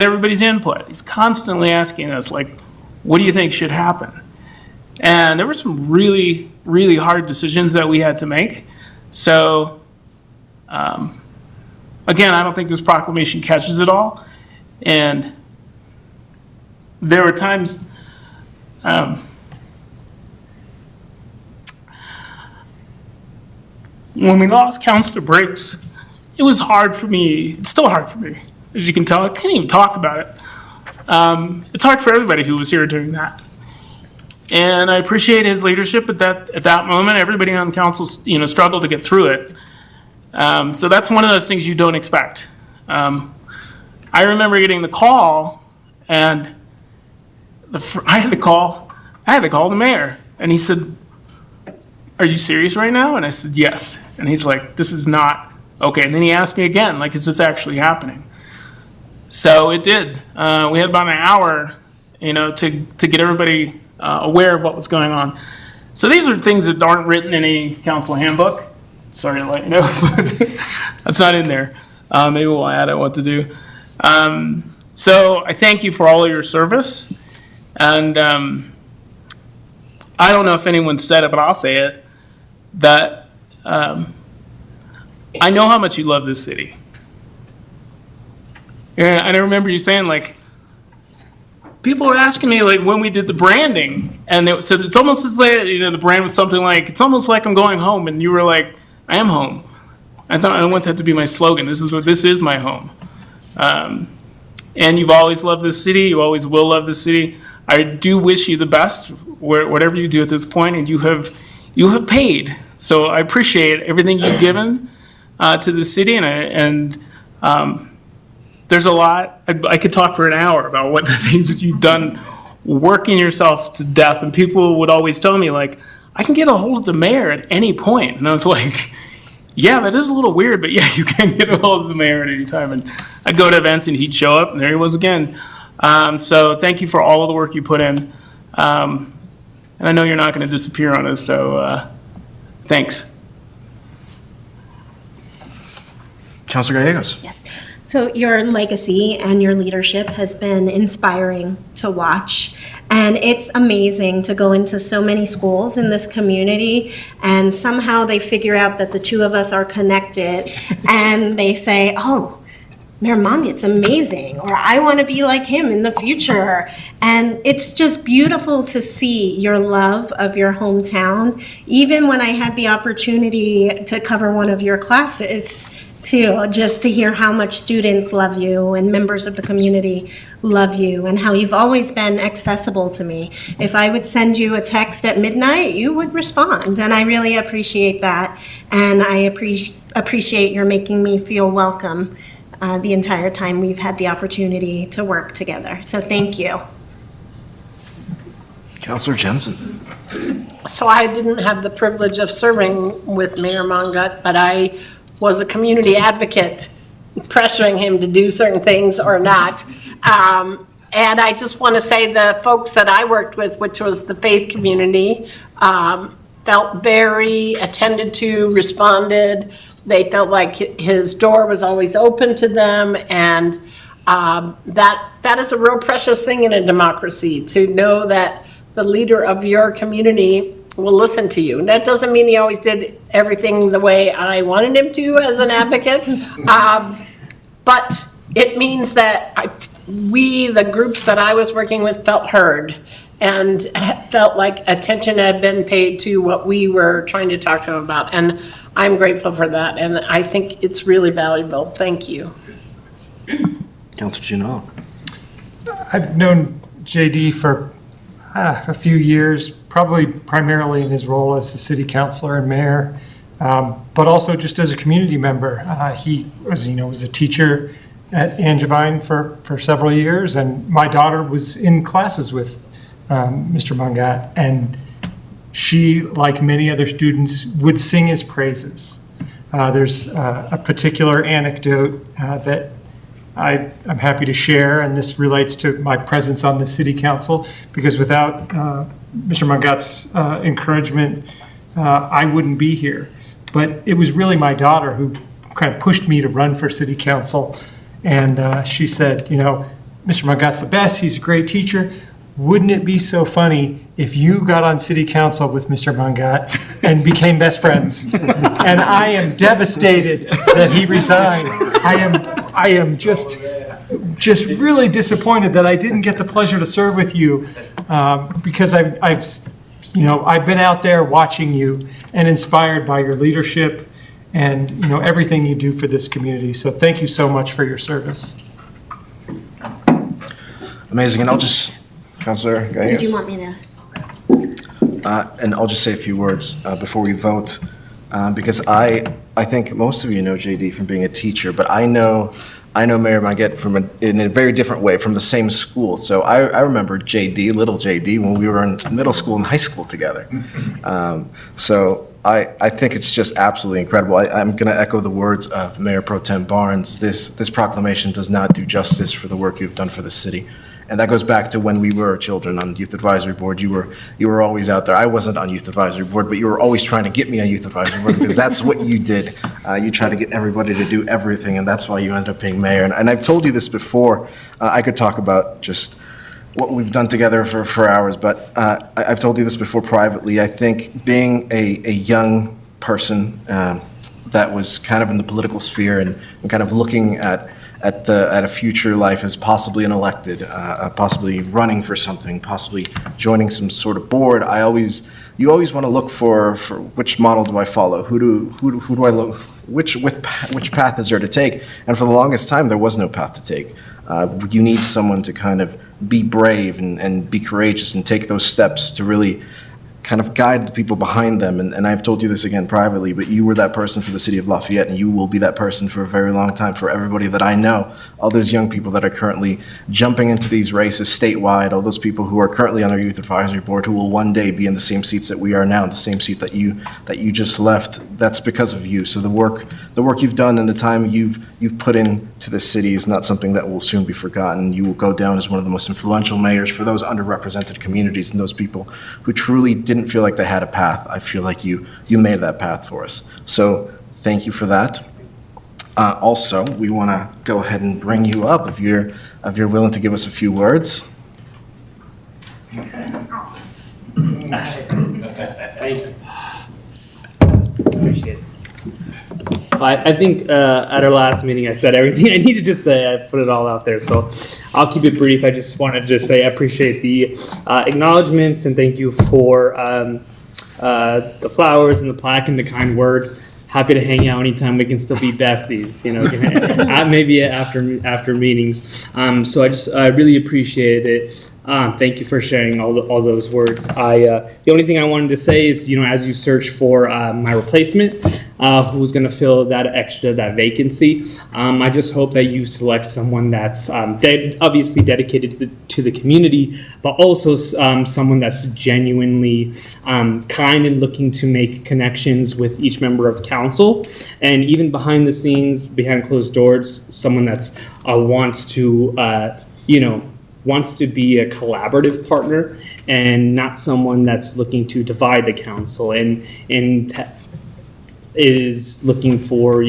everybody's input. He's constantly asking us, like, what do you think should happen? And there were some really, really hard decisions that we had to make. So, again, I don't think this proclamation catches it all. And there were times, when we lost Councilor Briggs, it was hard for me. It's still hard for me. As you can tell, I can't even talk about it. It's hard for everybody who was here during that. And I appreciate his leadership at that moment. Everybody on council, struggled to get through it. So that's one of those things you don't expect. I remember getting the call, and I had to call the mayor, and he said, "Are you serious right now?" And I said, "Yes." And he's like, "This is not okay." And then he asked me again, like, "Is this actually happening?" So it did. We had about an hour, to get everybody aware of what was going on. So these are things that aren't written in any council handbook. Sorry to let you know, but that's not in there. Maybe we'll add it what to do. So I thank you for all of your service. And I don't know if anyone said it, but I'll say it, that I know how much you love this city. Yeah, and I remember you saying, like, people were asking me, like, when we did the branding, and they said it's almost as like, the brand was something like, it's almost like I'm going home, and you were like, I am home. I thought I want that to be my slogan. This is my home. And you've always loved this city. You always will love this city. I do wish you the best, whatever you do at this point, and you have paid. So I appreciate everything you've given to the city, and there's a lot. I could talk for an hour about what the things that you've done, working yourself to death. And people would always tell me, like, I can get a hold of the mayor at any point. And I was like, yeah, that is a little weird, but yeah, you can get a hold of the mayor at any time. And I'd go to events and he'd show up, and there he was again. So thank you for all of the work you put in. And I know you're not going to disappear on us, so thanks. Councilor Gallegos. Yes. So your legacy and your leadership has been inspiring to watch. And it's amazing to go into so many schools in this community, and somehow they figure out that the two of us are connected, and they say, oh, Mayor Mongett's amazing, or I want to be like him in the future. And it's just beautiful to see your love of your hometown. Even when I had the opportunity to cover one of your classes, too, just to hear how much students love you and members of the community love you, and how you've always been accessible to me. If I would send you a text at midnight, you would respond, and I really appreciate that. And I appreciate your making me feel welcome the entire time we've had the opportunity to work together. So thank you. Councilor Jensen. So I didn't have the privilege of serving with Mayor Mongat, but I was a community advocate, pressuring him to do certain things or not. And I just want to say the folks that I worked with, which was the faith community, felt very attended to, responded. They felt like his door was always open to them. And that is a real precious thing in a democracy, to know that the leader of your community will listen to you. And that doesn't mean he always did everything the way I wanted him to as an advocate, but it means that the groups that I was working with, felt heard and felt like attention had been paid to what we were trying to talk to him about. And I'm grateful for that, and I think it's really valuable. Thank you. Councilor Junot. I've known JD for a few years, probably primarily in his role as the city councilor and mayor, but also just as a community member. He was a teacher at Angevine for several years, and my daughter was in classes with Mr. Mongat, and she, like many other students, would sing his praises. There's a particular anecdote that I'm happy to share, and this relates to my presence on the city council, because without Mr. Mongat's encouragement, I wouldn't be here. But it was really my daughter who kind of pushed me to run for city council, and she said, Mr. Mongat's the best, he's a great teacher. Wouldn't it be so funny if you got on city council with Mr. Mongat and became best friends? And I am devastated that he resigned. I am just really disappointed that I didn't get the pleasure to serve with you, because I've been out there watching you and inspired by your leadership and, everything you do for this community. So thank you so much for your service. Amazing. And I'll just, Councilor Gallegos. Did you want me to? And I'll just say a few words before we vote, because I think most of you know JD from being a teacher, but I know Mayor Mongat in a very different way, from the same school. So I remember JD, little JD, when we were in middle school and high school together. So I think it's just absolutely incredible. I'm going to echo the words of Mayor Pro Tem Barnes. This proclamation does not do justice for the work you've done for the city. And that goes back to when we were children on Youth Advisory Board. You were always out there. I wasn't on Youth Advisory Board, but you were always trying to get me on Youth Advisory Board, because that's what you did. You tried to get everybody to do everything, and that's why you ended up being mayor. And I've told you this before. I could talk about just what we've done together for hours, but I've told you this before privately. I think being a young person that was kind of in the political sphere and kind of looking at a future life as possibly an elected, possibly running for something, possibly joining some sort of board, you always want to look for which model do I follow? Who do I look? Which path is there to take? And for the longest time, there was no path to take. You need someone to kind of be brave and be courageous and take those steps to really kind of guide the people behind them. And I've told you this again privately, but you were that person for the city of Lafayette, and you will be that person for a very long time for everybody that I know. All those young people that are currently jumping into these races statewide, all those people who are currently on our youth advisory board who will one day be in the same seats that we are now, the same seat that you just left, that's because of you. So the work you've done and the time you've put into this city is not something that will soon be forgotten. You will go down as one of the most influential mayors for those underrepresented communities and those people who truly didn't feel like they had a path. I feel like you made that path for us. So thank you for that. Also, we want to go ahead and bring you up if you're willing to give us a few words. Thank you. Appreciate it. I think at our last meeting, I said everything I needed to say. I put it all out there, so I'll keep it brief. I just wanted to say I appreciate the acknowledgements and thank you for the flowers and the plaque and the kind words. Happy to hang out anytime. We can still be besties, maybe after meetings. So I really appreciated it. Thank you for sharing all those words. The only thing I wanted to say is, as you search for my replacement, who's going to fill that vacancy, I just hope that you select someone that's obviously dedicated to the community, but also someone that's genuinely kind and looking to make connections with each member of council, and even behind the scenes, behind closed doors, someone that's wants to be a collaborative partner and not someone that's looking to divide the council and is looking for,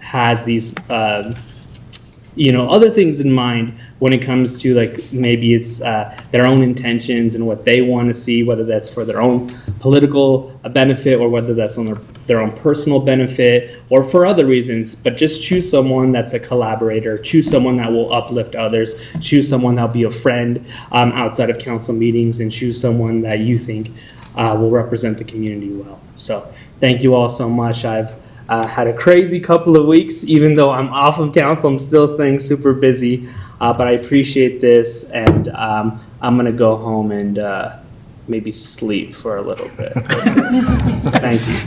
has these, other things in mind when it comes to maybe it's their own intentions and what they want to see, whether that's for their own political benefit or whether that's on their own personal benefit or for other reasons. But just choose someone that's a collaborator, choose someone that will uplift others, choose someone that'll be a friend outside of council meetings, and choose someone that you think will represent the community well. So thank you all so much. I've had a crazy couple of weeks. Even though I'm off of council, I'm still staying super busy, but I appreciate this, and I'm going to go home and maybe sleep for a little bit. Thank you.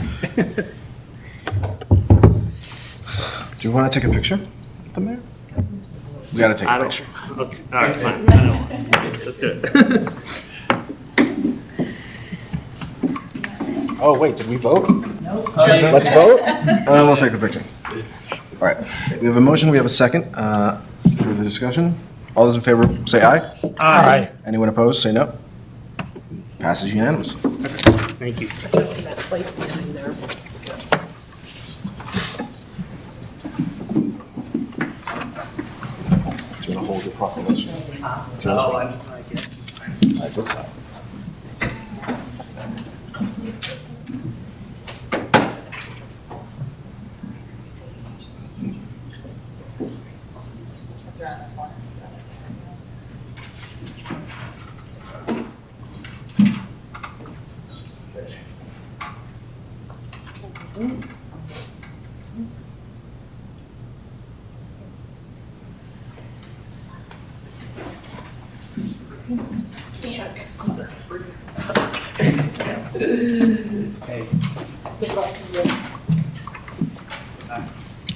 Do you want to take a picture with the mayor? We got to take a picture. Okay, all right, fine. I don't want to. Let's do it. Oh, wait, did we vote? No. Let's vote, and then we'll take the picture. All right, we have a motion, we have a second. For the discussion, all those in favor, say aye. Aye. Anyone opposed, say no. Passes unanimously. Thank you. Do you want to hold it? proclamations. Oh, I guess. I did so.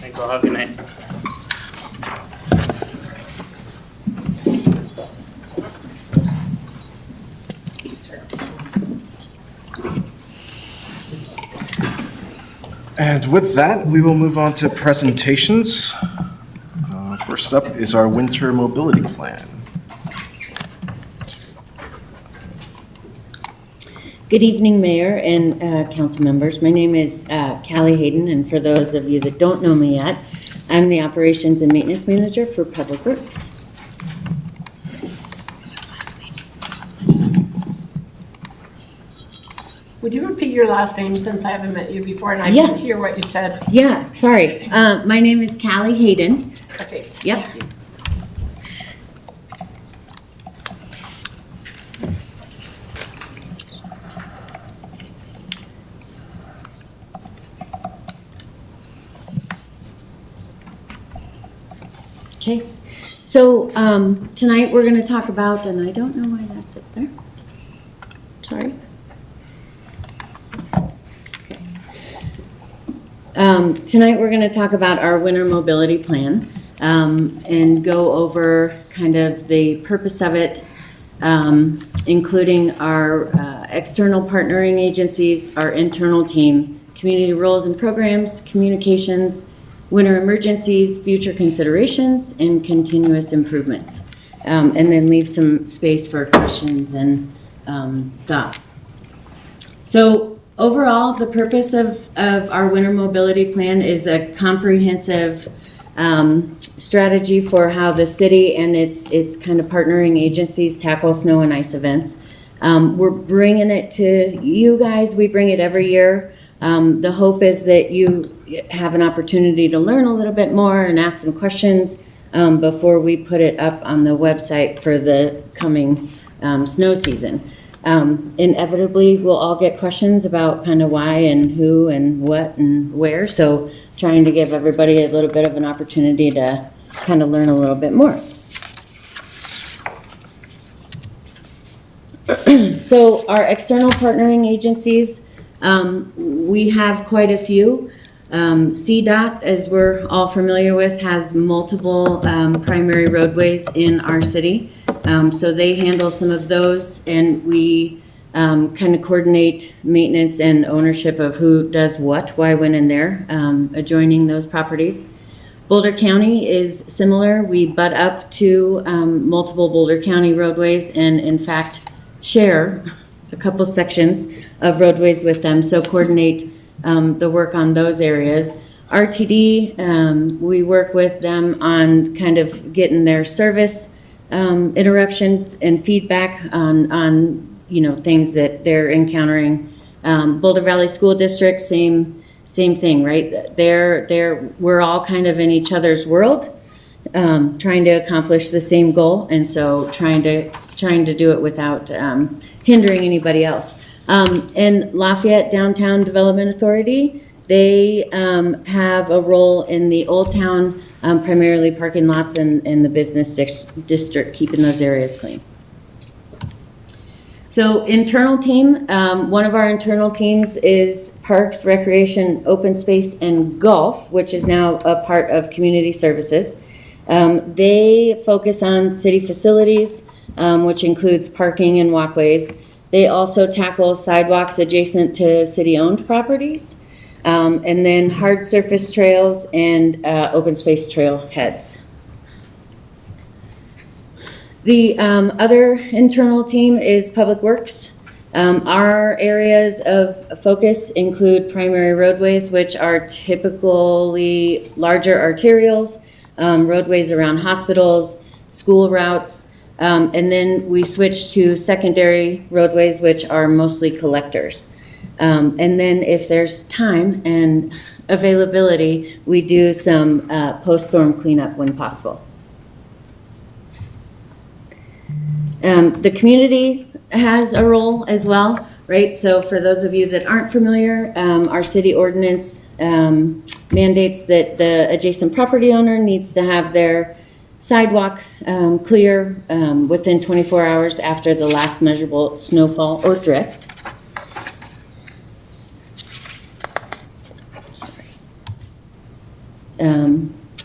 Thanks, all. Have a good night. And with that, we will move on to presentations. First up is our winter mobility plan. Good evening, Mayor and council members. My name is Callie Hayden, and for those of you that don't know me yet, I'm the Operations and Maintenance Manager for Public Works. Would you repeat your last name since I haven't met you before and I Yeah. didn't hear what you said? Yeah, sorry. My name is Callie Hayden. Okay. Yep. Okay, so tonight we're going to talk about, and I don't know why that's up there. Sorry. Okay. Tonight we're going to talk about our winter mobility plan and go over kind of the purpose of it, including our external partnering agencies, our internal team, community roles and programs, communications, winter emergencies, future considerations, and continuous improvements. And then leave some space for questions and thoughts. So overall, the purpose of our winter mobility plan is a comprehensive strategy for how the city and its kind of partnering agencies tackle snow and ice events. We're bringing it to you guys. We bring it every year. The hope is that you have an opportunity to learn a little bit more and ask some questions before we put it up on the website for the coming snow season. Inevitably, we'll all get questions about kind of why and who and what and where, so trying to give everybody a little bit of an opportunity to kind of learn a little bit more. So our external partnering agencies, we have quite a few. CDOT, as we're all familiar with, has multiple primary roadways in our city. So they handle some of those, and we kind of coordinate maintenance and ownership of who does what, why, when, and there, adjoining those properties. Boulder County is similar. We butt up to multiple Boulder County roadways and in fact share a couple sections of roadways with them, so coordinate the work on those areas. RTD, we work with them on kind of getting their service interruptions and feedback on things that they're encountering. Boulder Valley School District, same thing, right? We're all kind of in each other's world, trying to accomplish the same goal, and so trying to do it without hindering anybody else. And Lafayette Downtown Development Authority, they have a role in the Old Town, primarily parking lots and the business district, keeping those areas clean. So internal team, one of our internal teams is Parks, Recreation, Open Space, and Golf, which is now a part of Community Services. They focus on city facilities, which includes parking and walkways. They also tackle sidewalks adjacent to city-owned properties, and then hard surface trails and open space trail heads. The other internal team is Public Works. Our areas of focus include primary roadways, which are typically larger arterials, roadways around hospitals, school routes. And then we switch to secondary roadways, which are mostly collectors. And then if there's time and availability, we do some post-storm cleanup when possible. The community has a role as well, right? So for those of you that aren't familiar, our city ordinance mandates that the adjacent property owner needs to have their sidewalk clear within 24 hours after the last measurable snowfall or drift.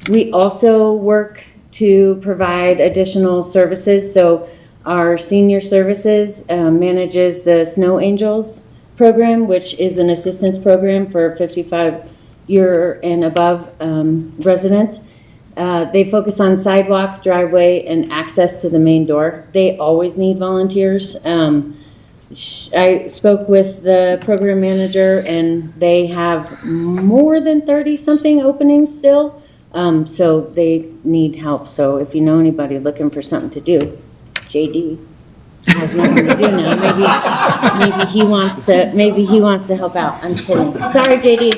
We also work to provide additional services. So our senior services manages the Snow Angels program, which is an assistance program for 55-year and above residents. They focus on sidewalk, driveway, and access to the main door. They always need volunteers. I spoke with the program manager, and they have more than 30-something openings still. So they need help. So if you know anybody looking for something to do, JD has nothing to do now. Maybe he wants to help out. I'm kidding. Sorry, JD.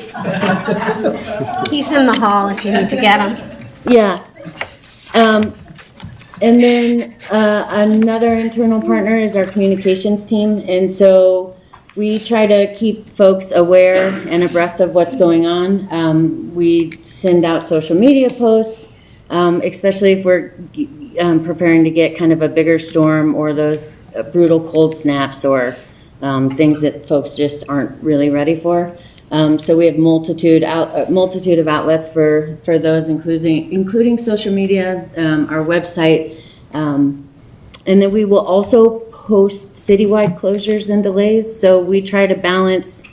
He's in the hall if you need to get him. Yeah. And then another internal partner is our communications team. And so we try to keep folks aware and abreast of what's going on. We send out social media posts, especially if we're preparing to get kind of a bigger storm or those brutal cold snaps or things that folks just aren't really ready for. So we have multitude of outlets for those, including social media, our website, and then we will also post citywide closures and delays. So we try to balance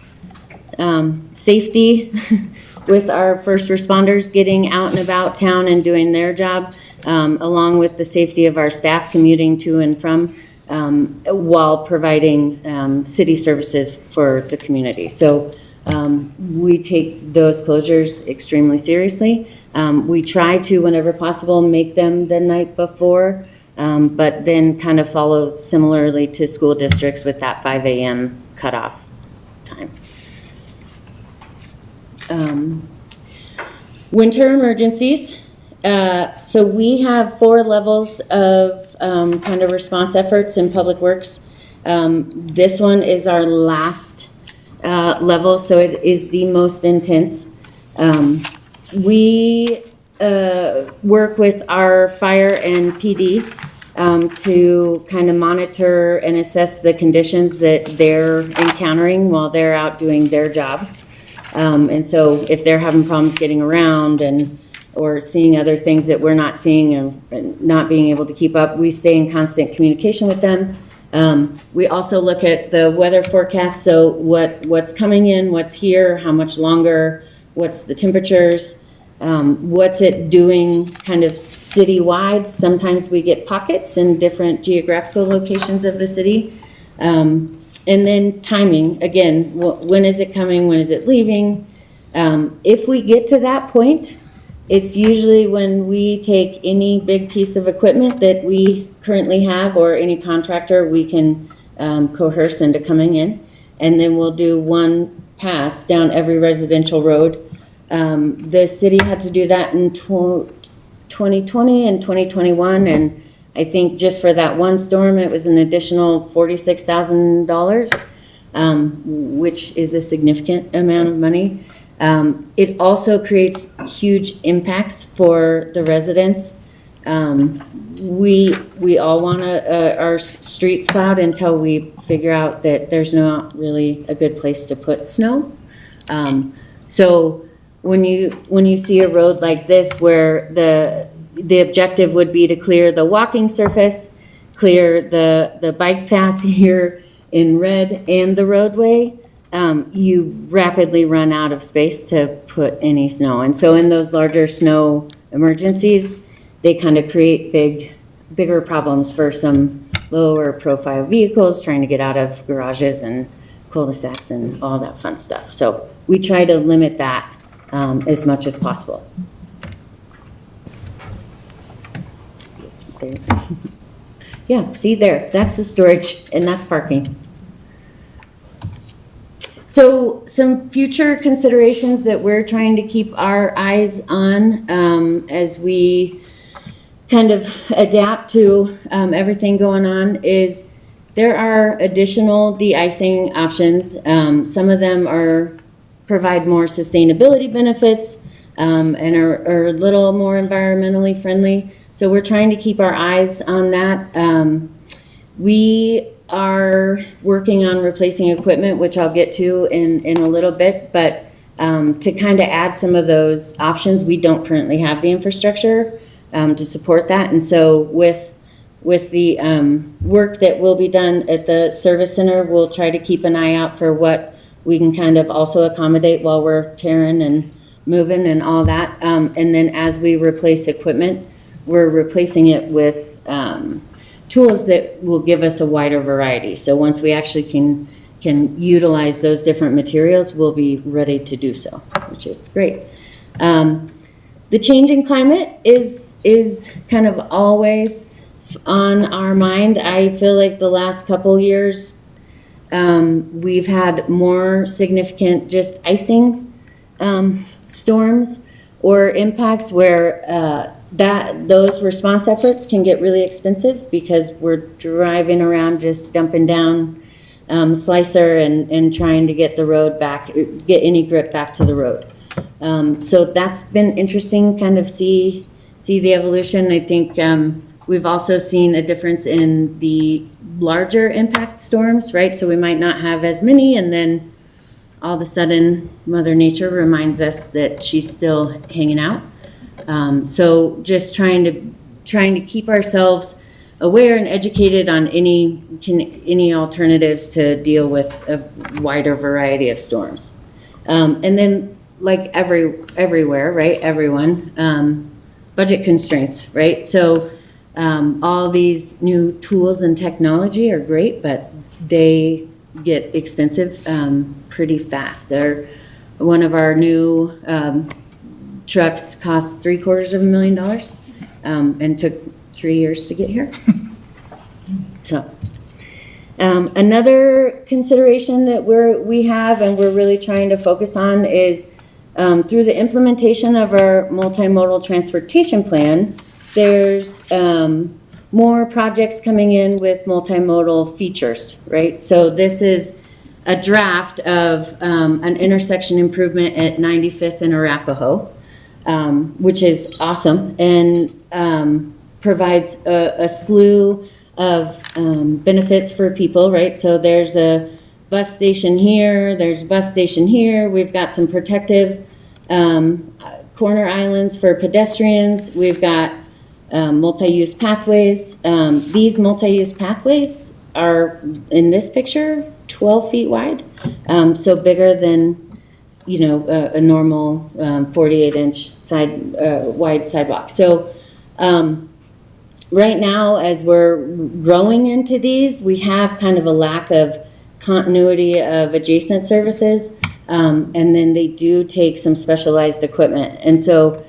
safety with our first responders getting out and about town and doing their job, along with the safety of our staff commuting to and from, while providing city services for the community. So we take those closures extremely seriously. We try to, whenever possible, make them the night before, but then kind of follow similarly to school districts with that 5 a.m. cutoff time. Winter emergencies. So we have 4 levels of kind of response efforts in Public Works. This one is our last level, so it is the most intense. We work with our fire and PD to kind of monitor and assess the conditions that they're encountering while they're out doing their job. And so if they're having problems getting around or seeing other things that we're not seeing and not being able to keep up, we stay in constant communication with them. We also look at the weather forecast, so what's coming in, what's here, how much longer, what's the temperatures, what's it doing kind of citywide. Sometimes we get pockets in different geographical locations of the city. And then timing, again, when is it coming, when is it leaving? If we get to that point, it's usually when we take any big piece of equipment that we currently have or any contractor we can coerce into coming in. And then we'll do one pass down every residential road. The city had to do that in 2020 and 2021. And I think just for that one storm, it was an additional $46,000, which is a significant amount of money. It also creates huge impacts for the residents. We all want our streets plowed until we figure out that there's not really a good place to put snow. So when you see a road like this where the objective would be to clear the walking surface, clear the bike path here in red and the roadway, you rapidly run out of space to put any snow. And so in those larger snow emergencies, they kind of create bigger problems for some lower profile vehicles trying to get out of garages and cul-de-sacs and all that fun stuff. So we try to limit that as much as possible. there. Yeah, see there, that's the storage and that's parking. So some future considerations that we're trying to keep our eyes on as we kind of adapt to everything going on is there are additional de-icing options. Some of them provide more sustainability benefits and are a little more environmentally friendly. So we're trying to keep our eyes on that. We are working on replacing equipment, which I'll get to in a little bit, but to kind of add some of those options, we don't currently have the infrastructure to support that. And so with the work that will be done at the service center, we'll try to keep an eye out for what we can kind of also accommodate while we're tearing and moving and all that. And then as we replace equipment, we're replacing it with tools that will give us a wider variety. So once we actually can utilize those different materials, we'll be ready to do so, which is great. The changing climate is kind of always on our mind. I feel like the last couple years, we've had more significant just icing storms or impacts where those response efforts can get really expensive because we're driving around just dumping down slicer and trying to get the road back, get any grip back to the road. So that's been interesting, kind of see the evolution. I think we've also seen a difference in the larger impact storms, right? So we might not have as many, and then all of a sudden Mother Nature reminds us that she's still hanging out. So just trying to keep ourselves aware and educated on any alternatives to deal with a wider variety of storms. And then like everywhere, right? Everyone, budget constraints, right? So all these new tools and technology are great, but they get expensive pretty fast. One of our new trucks cost $750,000 and took 3 years to get here. So another consideration that we have and we're really trying to focus on is through the implementation of our multimodal transportation plan, there's more projects coming in with multimodal features, right? So this is a draft of an intersection improvement at 95th and Arapahoe, which is awesome and provides a slew of benefits for people, right? So there's a bus station here, there's a bus station here, we've got some protective corner islands for pedestrians, we've got multi-use pathways. These multi-use pathways are, in this picture, 12 feet wide, so bigger than a normal 48-inch wide sidewalk. So right now, as we're growing into these, we have kind of a lack of continuity of adjacent services, and then they do take some specialized equipment. And so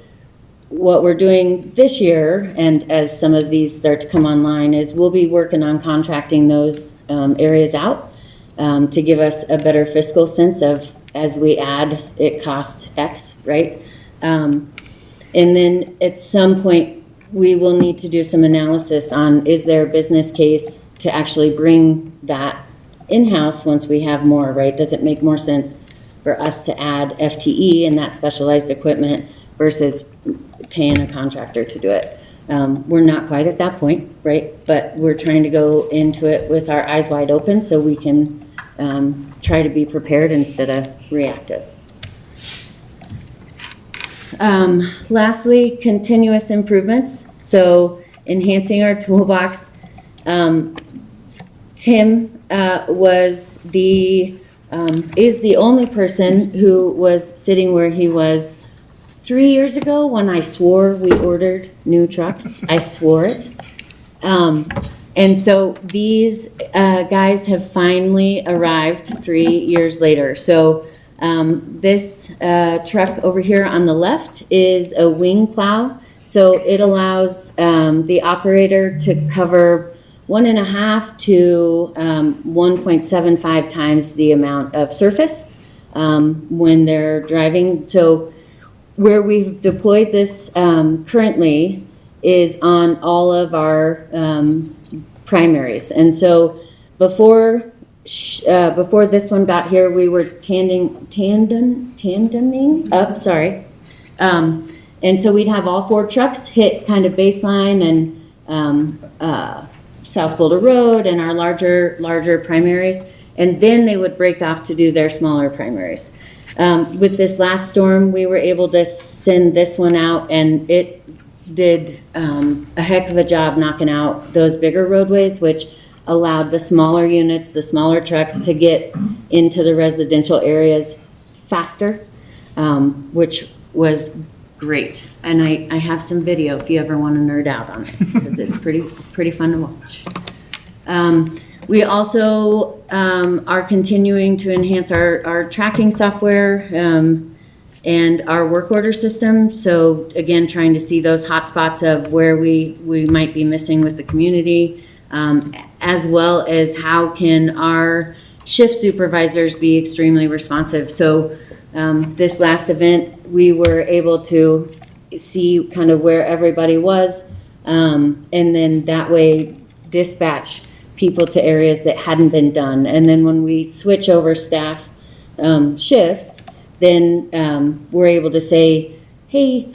what we're doing this year, and as some of these start to come online, is we'll be working on contracting those areas out to give us a better fiscal sense of, as we add, it costs X, right? And then at some point, we will need to do some analysis on, is there a business case to actually bring that in-house once we have more, right? Does it make more sense for us to add FTE and that specialized equipment versus paying a contractor to do it? We're not quite at that point, right? But we're trying to go into it with our eyes wide open so we can try to be prepared instead of reactive. Lastly, continuous improvements. So enhancing our toolbox. Tim is the only person who was sitting where he was 3 years ago when I swore we ordered new trucks. I swore it. And so these guys have finally arrived 3 years later. So this truck over here on the left is a wing plow So it allows the operator to cover 1.5 to 1.75 times the amount of surface when they're driving. So where we've deployed this currently is on all of our primaries. And so before this one got here, we were tandeming up, sorry. And so we'd have all 4 trucks hit kind of baseline and South Boulder Road and our larger primaries, and then they would break off to do their smaller primaries. With this last storm, we were able to send this one out, and it did a heck of a job knocking out those bigger roadways, which allowed the smaller units, the smaller trucks to get into the residential areas faster, which was great. And I have some video if you ever want to nerd out on it, because it's pretty fun to watch. We also are continuing to enhance our tracking software and our work order system. So again, trying to see those hot spots of where we might be missing with the community, as well as how can our shift supervisors be extremely responsive. So this last event, we were able to see kind of where everybody was, and then that way dispatch people to areas that hadn't been done. And then when we switch over staff shifts, then we're able to say, hey,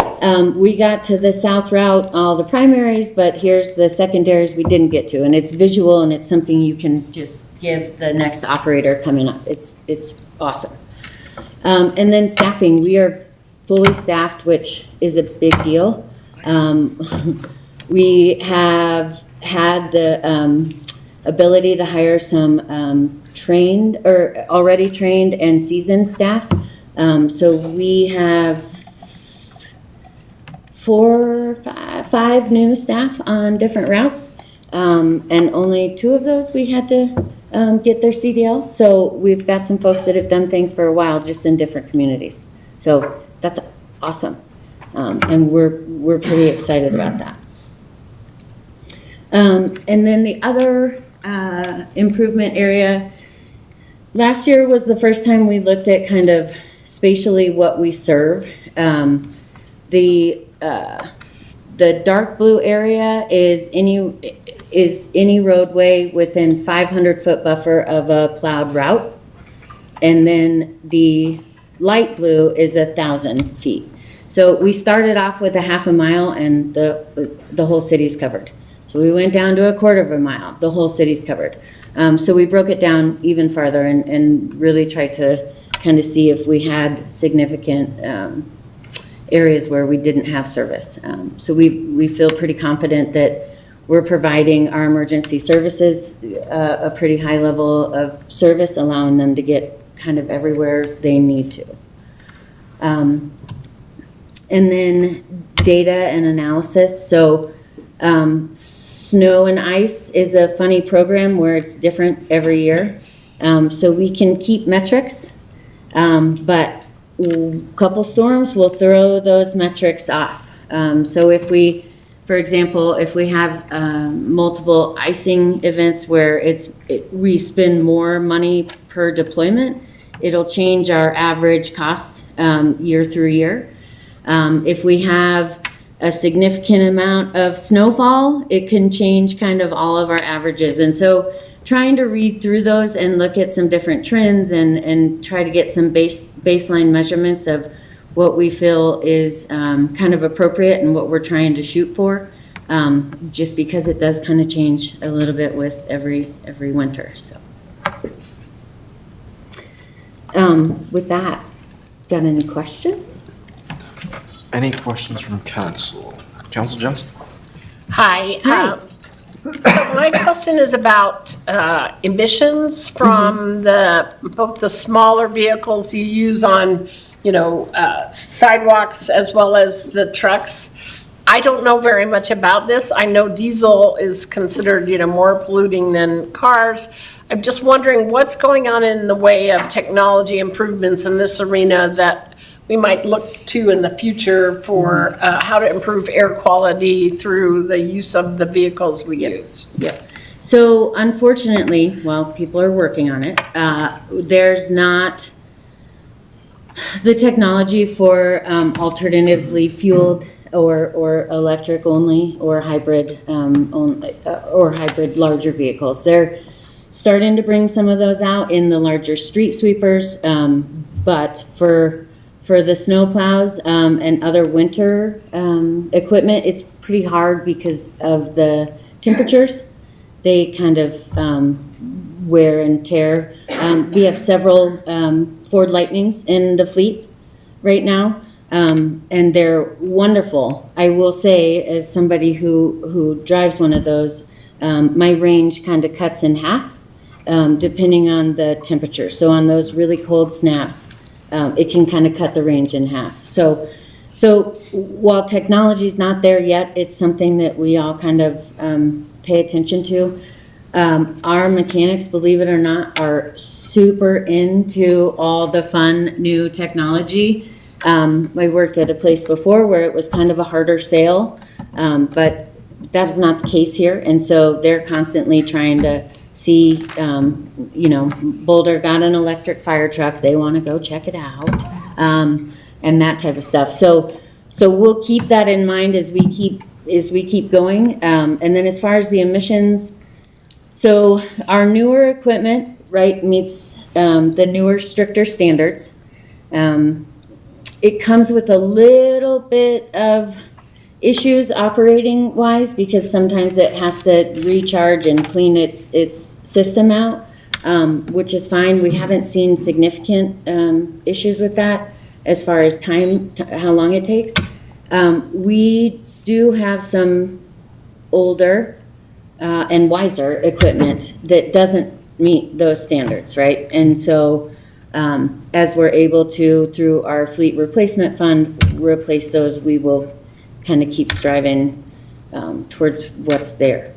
we got to the south route, all the primaries, but here's the secondaries we didn't get to. And it's visual, and it's something you can just give the next operator coming up. It's awesome. And then staffing, we are fully staffed, which is a big deal. We have had the ability to hire some trained or already trained and seasoned staff. So we have 5 new staff on different routes, and only 2 of those we had to get their CDL. So we've got some folks that have done things for a while just in different communities. So that's awesome, and we're pretty excited about that. And then the other improvement area, last year was the first time we looked at kind of spatially what we serve. The dark blue area is any roadway within 500-foot buffer of a plowed route. And then the light blue is 1,000 feet. So we started off with a half a mile, and the whole city's covered. So we went down to a quarter of a mile, the whole city's covered. So we broke it down even farther and really tried to kind of see if we had significant areas where we didn't have service. So we feel pretty confident that we're providing our emergency services a pretty high level of service, allowing them to get kind of everywhere they need to. And then data and analysis. So snow and ice is a funny program where it's different every year. So we can keep metrics, but a couple storms will throw those metrics off. So if we, for example, if we have multiple icing events where we spend more money per deployment, it'll change our average cost year through year. If we have a significant amount of snowfall, it can change kind of all of our averages. And so trying to read through those and look at some different trends and try to get some baseline measurements of what we feel is kind of appropriate and what we're trying to shoot for, just because it does kind of change a little bit with every winter. So with that, got any questions? Any questions from council? Council Johnson? Hi. Hi. So my question is about emissions from both the smaller vehicles you use on, sidewalks as well as the trucks. I don't know very much about this. I know diesel is considered, more polluting than cars. I'm just wondering what's going on in the way of technology improvements in this arena that we might look to in the future for how to improve air quality through the use of the vehicles we use. Yep. So unfortunately, while people are working on it, there's not the technology for alternatively fueled or electric only or hybrid or hybrid larger vehicles. They're starting to bring some of those out in the larger street sweepers, but for the snow plows and other winter equipment, it's pretty hard because of the temperatures. They kind of wear and tear. We have several Ford Lightnings in the fleet right now, and they're wonderful. I will say, as somebody who drives one of those, my range kind of cuts in half depending on the temperature. So on those really cold snaps, it can kind of cut the range in half. So while technology's not there yet, it's something that we all kind of pay attention to. Our mechanics, believe it or not, are super into all the fun new technology. I worked at a place before where it was kind of a harder sale, but that's not the case here. And so they're constantly trying to see, Boulder got an electric fire truck. They want to go check it out, and that type of stuff. So we'll keep that in mind as we keep going. And then as far as the emissions, so our newer equipment, right, meets the newer, stricter standards. It comes with a little bit of issues operating wise because sometimes it has to recharge and clean its system out, which is fine. We haven't seen significant issues with that as far as time, how long it takes. We do have some older and wiser equipment that doesn't meet those standards, right? And so as we're able to, through our fleet replacement fund, replace those, we will kind of keep striving towards what's there.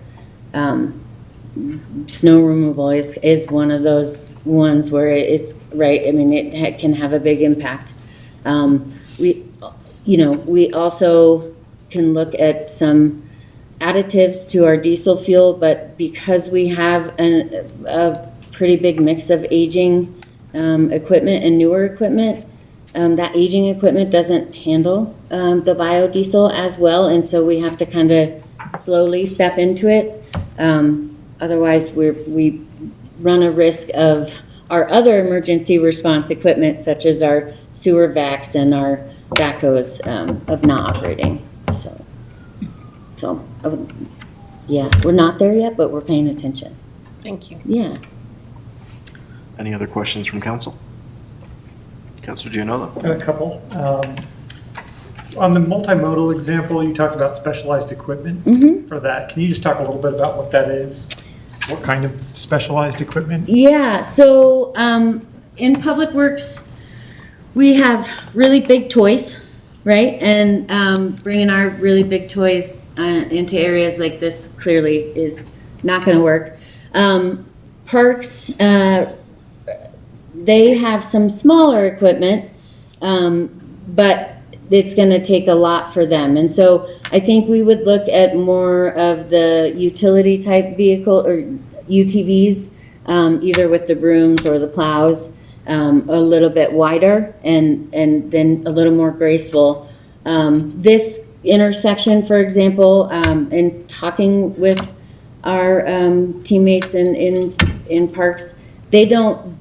Snow removal is one of those ones where it's, right, I mean, it can have a big impact. We also can look at some additives to our diesel fuel, but because we have a pretty big mix of aging equipment and newer equipment, that aging equipment doesn't handle the biodiesel as well, and so we have to kind of slowly step into it. Otherwise, we run a risk of our other emergency response equipment, such as our sewer vacs and our backhoes, of not operating. So, yeah, we're not there yet, but we're paying attention. Thank you. Yeah. Any other questions from council? Councilor Giannola? A couple. On the multimodal example, you talked about specialized equipment for that. Can you just talk a little bit about what that is? What kind of specialized equipment? Yeah, so in Public Works, we have really big toys, right? And bringing our really big toys into areas like this clearly is not going to work. Parks, they have some smaller equipment, but it's going to take a lot for them. And so I think we would look at more of the utility type vehicle or UTVs, either with the brooms or the plows, a little bit wider and then a little more graceful. This intersection, for example, in talking with our teammates in parks, they don't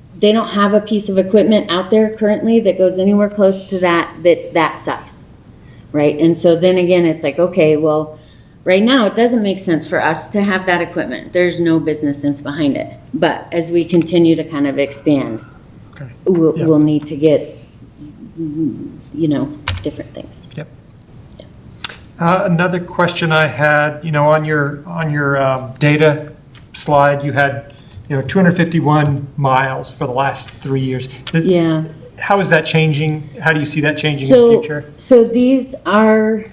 have a piece of equipment out there currently that goes anywhere close to that's that size, right? And so then again, it's like, okay, well, right now it doesn't make sense for us to have that equipment. There's no business sense behind it. But as we continue to kind of expand, Okay. we'll need to get, different things. Yep. Another question I had, on your data slide, you had 251 miles for the last 3 years. Yeah. How is that changing? How do you see that changing in the future? So these are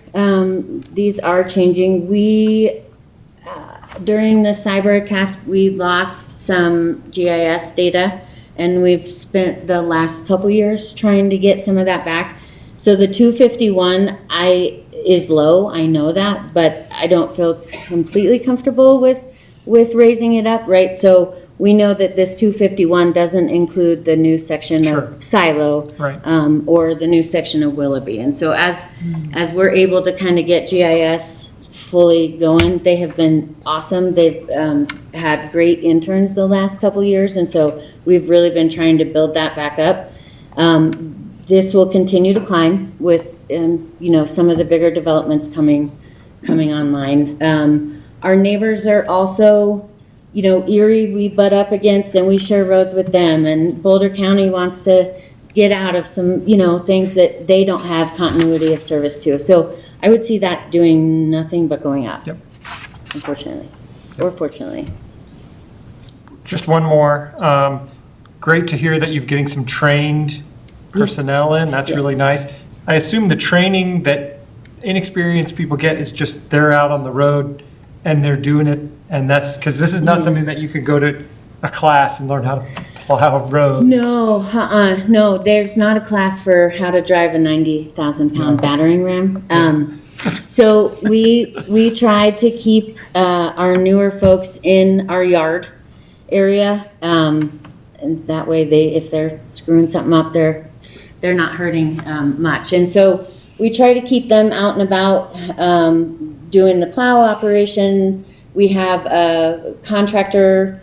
changing. We during the cyber attack, we lost some GIS data, and we've spent the last couple years trying to get some of that back. So the 251, is low, I know that, but I don't feel completely comfortable with raising it up, right? So we know that this 251 doesn't include the new section Sure. of Silo. Right. Or the new section of Willoughby. And so as we're able to kind of get GIS fully going, they have been awesome. They've had great interns the last couple years, and so we've really been trying to build that back up. This will continue to climb with, some of the bigger developments coming online. Our neighbors are also, Erie, we butt up against, and we share roads with them, and Boulder County wants to get out of some, things that they don't have continuity of service to. So I would see that doing nothing but going up. Yep. Unfortunately, or fortunately. Just one more. Great to hear that you're getting some trained personnel in. That's really nice. I assume the training that inexperienced people get is just they're out on the road and they're doing it. And that's because this is not something that you could go to a class and learn how to plow roads. No, there's not a class for how to drive a 90,000-pound battering ram. So we try to keep our newer folks in our yard area, and that way if they're screwing something up, they're not hurting much. And so we try to keep them out and about, doing the plow operations. We have a contractor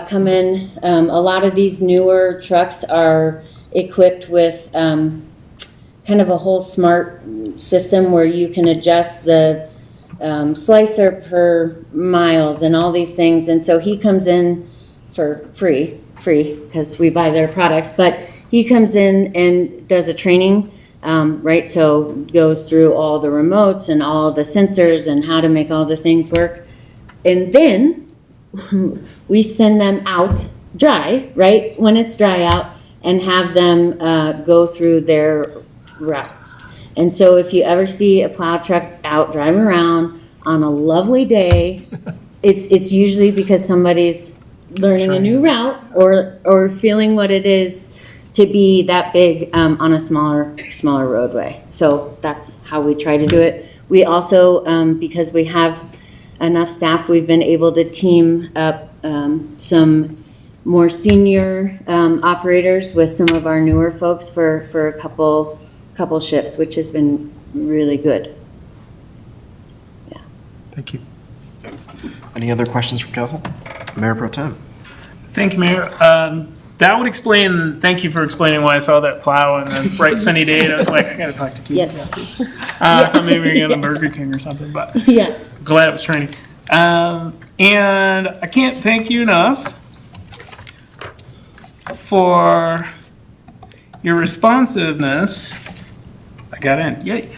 come in. A lot of these newer trucks are equipped with kind of a whole smart system where you can adjust the slicer per miles and all these things. And so he comes in for free because we buy their products, but he comes in and does a training, right? So goes through all the remotes and all the sensors and how to make all the things work. And then we send them out dry, right? When it's dry out, and have them go through their routes. And so if you ever see a plow truck out driving around on a lovely day, it's usually because somebody's learning a new route or feeling what it is to be that big on a smaller roadway. So that's how we try to do it. We also, because we have enough staff, we've been able to team up some more senior operators with some of our newer folks for a couple shifts, which has been really good. Thank you. Any other questions from council? Mayor Pro Tem. Thank you, Mayor. That would explain, thank you for explaining why I saw that plow on a bright sunny day, and I was like, I gotta talk to Keith. Yes. I thought maybe we were getting a Burger King or something, but Yeah. glad it was training. And I can't thank you enough for your responsiveness. I got in, yay.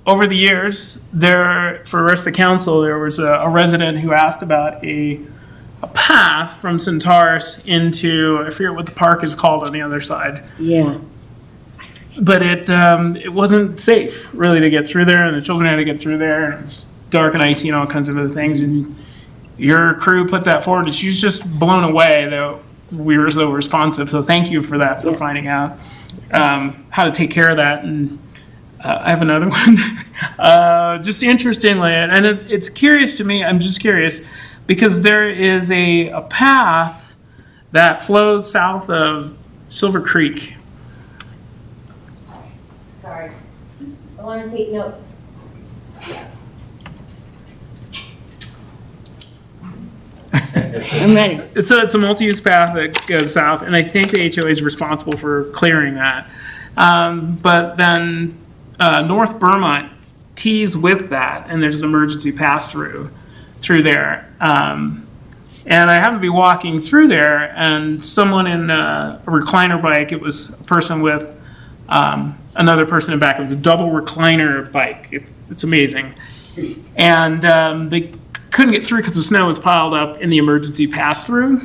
Over the years, for the rest of the council, there was a resident who asked about a path from Centaurus into, I forget what the park is called on the other side. Yeah. But it wasn't safe really to get through there, and the children had to get through there, and it was dark and icy and all kinds of other things. And your crew put that forward, and she was just blown away that we were so responsive. So thank you for that, for finding out how to take care of that. And I have another one. Just interestingly, and it's curious to me. I'm just curious because there is a path that flows south of Silver Creek. Sorry. I want to take notes. I'm ready. So it's a multi-use path that goes south, and I think the HOA is responsible for clearing that. But then North Vermont tees with that, and there's an emergency pass-through through there. And I happened to be walking through there, and someone in a recliner bike, it was a person with another person in back. It was a double recliner bike. It's amazing. And they couldn't get through because the snow was piled up in the emergency pass-through.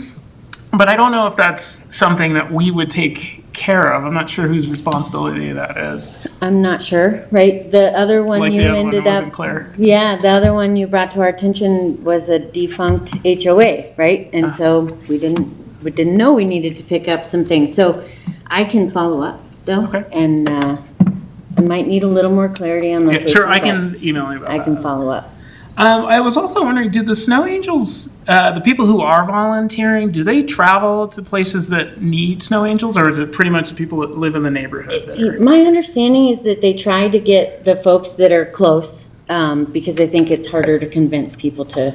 But I don't know if that's something that we would take care of. I'm not sure whose responsibility that is. I'm not sure, right? The other one Like you the other one ended wasn't up. clear. Yeah, the other one you brought to our attention was a defunct HOA, right? And so we didn't know we needed to pick up some things. So I can follow up though. Okay. And I might need a little more clarity on Yeah, location. sure, I but can email you about I that. can follow up. I was also wondering, do the Snow Angels, the people who are volunteering, do they travel to places that need snow angels, or is it pretty much the people that live in the neighborhood? that are- My understanding is that they try to get the folks that are close, because they think it's harder to convince people to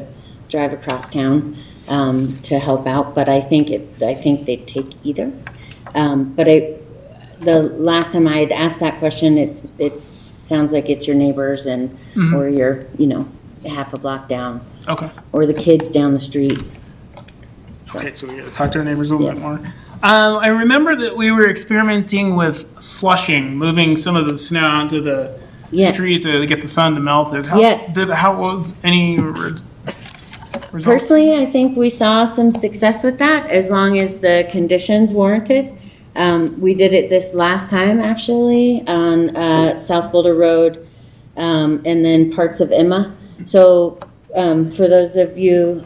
drive across town, to help out, but I think they take either. The last time I had asked that question, sounds like it's your neighbors and, or you're, half a block down, Okay, or the kids down the street. okay, so we gotta talk to our neighbors a little Yeah. bit more. I remember that we were experimenting with slushing, moving some of the snow onto the Yes. street to get the sun to melt it. Yes. How was any results? Personally, I think we saw some success with that, as long as the conditions warranted. We did it this last time, actually, on South Boulder Road, and then parts of Emma. So, for those of you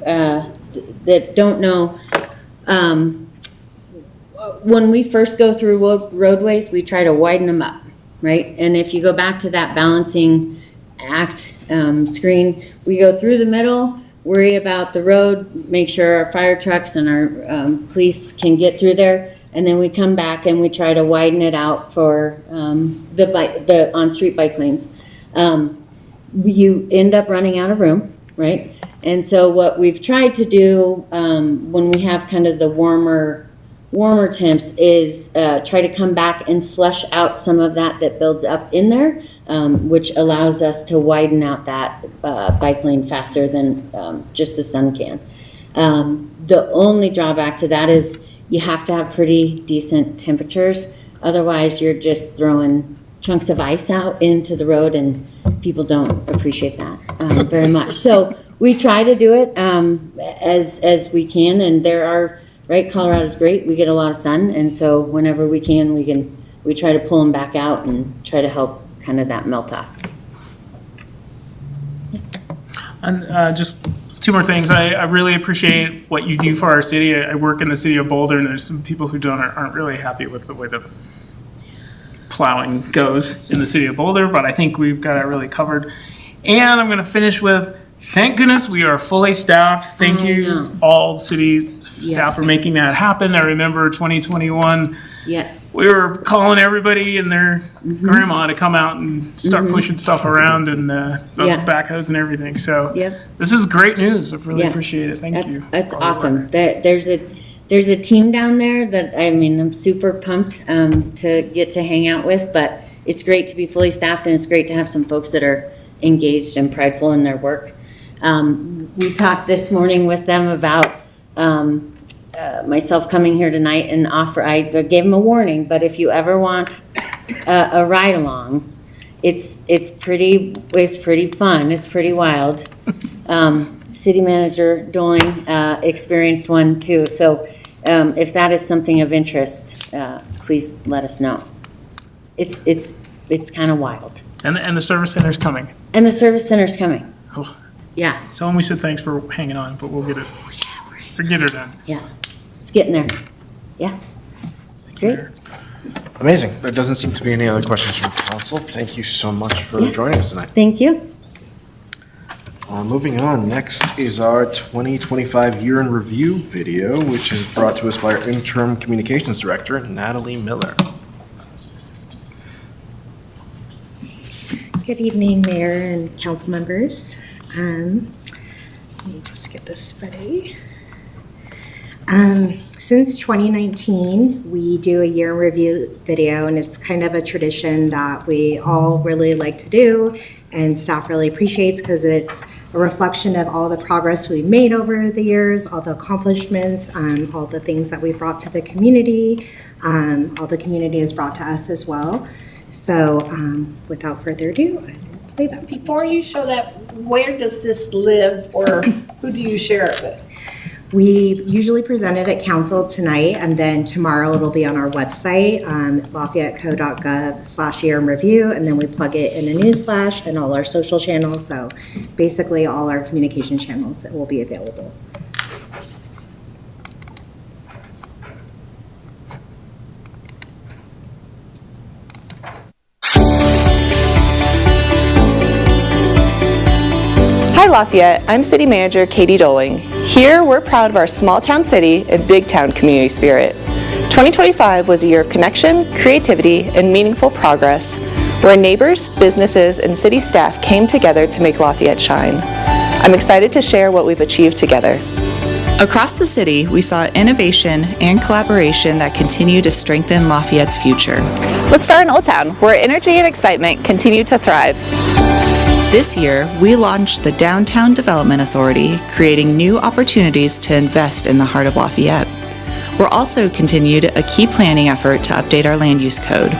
that don't know, when we first go through roadways, we try to widen them up, right? And if you go back to that balancing act screen, we go through the middle, worry about the road, make sure our fire trucks and our police can get through there, and then we come back and we try to widen it out for the on-street bike lanes. You end up running out of room, right? And so what we've tried to do when we have kind of the warmer temps is try to come back and slush out some of that builds up in there, which allows us to widen out that bike lane faster than just the sun can. The only drawback to that is you have to have pretty decent temperatures. Otherwise, you're just throwing chunks of ice out into the road, and people don't appreciate that very much. So we try to do it as we can, and there are, right, Colorado's great, we get a lot of sun, and so whenever we can, we try to pull them back out and try to help kind of that melt off. And just two more things. I really appreciate what you do for our city. I work in the city of Boulder, and there's some people who aren't really happy with the way the plowing goes in the city of Boulder, but I think we've got it really covered. And I'm going to finish with, thank goodness we are fully staffed. Thank I you, know. all city staff Yes. for making that happen. I remember 2021, Yes, we were calling everybody and their grandma to come out and start pushing stuff around and the Yeah. backhoes and everything. So Yep. this is great news. I really Yeah. appreciate it. Thank you. That's for all your awesome. work. There's a team down there that, I'm super pumped to get to hang out with, but it's great to be fully staffed, and it's great to have some folks that are engaged and prideful in their work. We talked this morning with them about myself coming here tonight and I gave them a warning, but if you ever want a ride along, it's pretty fun, it's pretty wild. City Manager Doling experienced one too, so if that is something of interest, please let us know. It's kind of wild. And the service center's coming. And the service center's coming. Oh. Yeah, Tell them we said thanks for hanging on, but we'll get it. We'll get her done. yeah, it's getting there. Yeah, great. Amazing. There doesn't seem to be any other questions from council. Thank you so much for joining us tonight. Thank you. Moving on, next is our 2025 Year in Review video, which is brought to us by our interim communications director, Natalie Miller. Good evening, Mayor and council members. Let me just get this ready. Since 2019, we do a year in review video, and it's kind of a tradition that we all really like to do, and staff really appreciates because it's a reflection of all the progress we've made over the years, all the accomplishments, all the things that we brought to the community, all the community has brought to us as well. So without further ado, I will play that. Before you show that, where does this live, or who do you share it with? We usually present it at council tonight, and then tomorrow it'll be on our website, lafayetteco.gov/year in review, and then we plug it in a news flash and all our social channels. So basically all our communication channels that will be available. Hi Lafayette, I'm City Manager Katie Doling. Here, we're proud of our small town city and big town community spirit. 2025 was a year of connection, creativity, and meaningful progress, where neighbors, businesses, and city staff came together to make Lafayette shine. I'm excited to share what we've achieved together. Across the city, we saw innovation and collaboration that continue to strengthen Lafayette's future. Let's start in Old Town, where energy and excitement continue to thrive. This year, we launched the Downtown Development Authority, creating new opportunities to invest in the heart of Lafayette. We're also continued a key planning effort to update our land use code.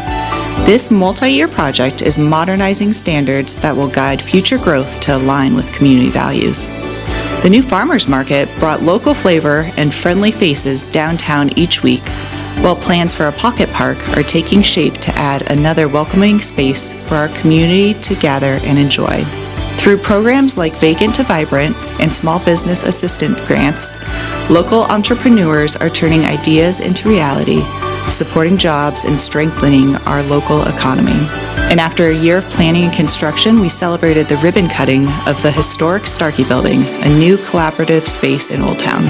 This multi-year project is modernizing standards that will guide future growth to align with community values. The new farmers market brought local flavor and friendly faces downtown each week, while plans for a pocket park are taking shape to add another welcoming space for our community to gather and enjoy. Through programs like Vacant to Vibrant and Small Business Assistant grants, local entrepreneurs are turning ideas into reality, supporting jobs and strengthening our local economy. And after a year of planning and construction, we celebrated the ribbon cutting of the historic Starkey Building, a new collaborative space in Old Town.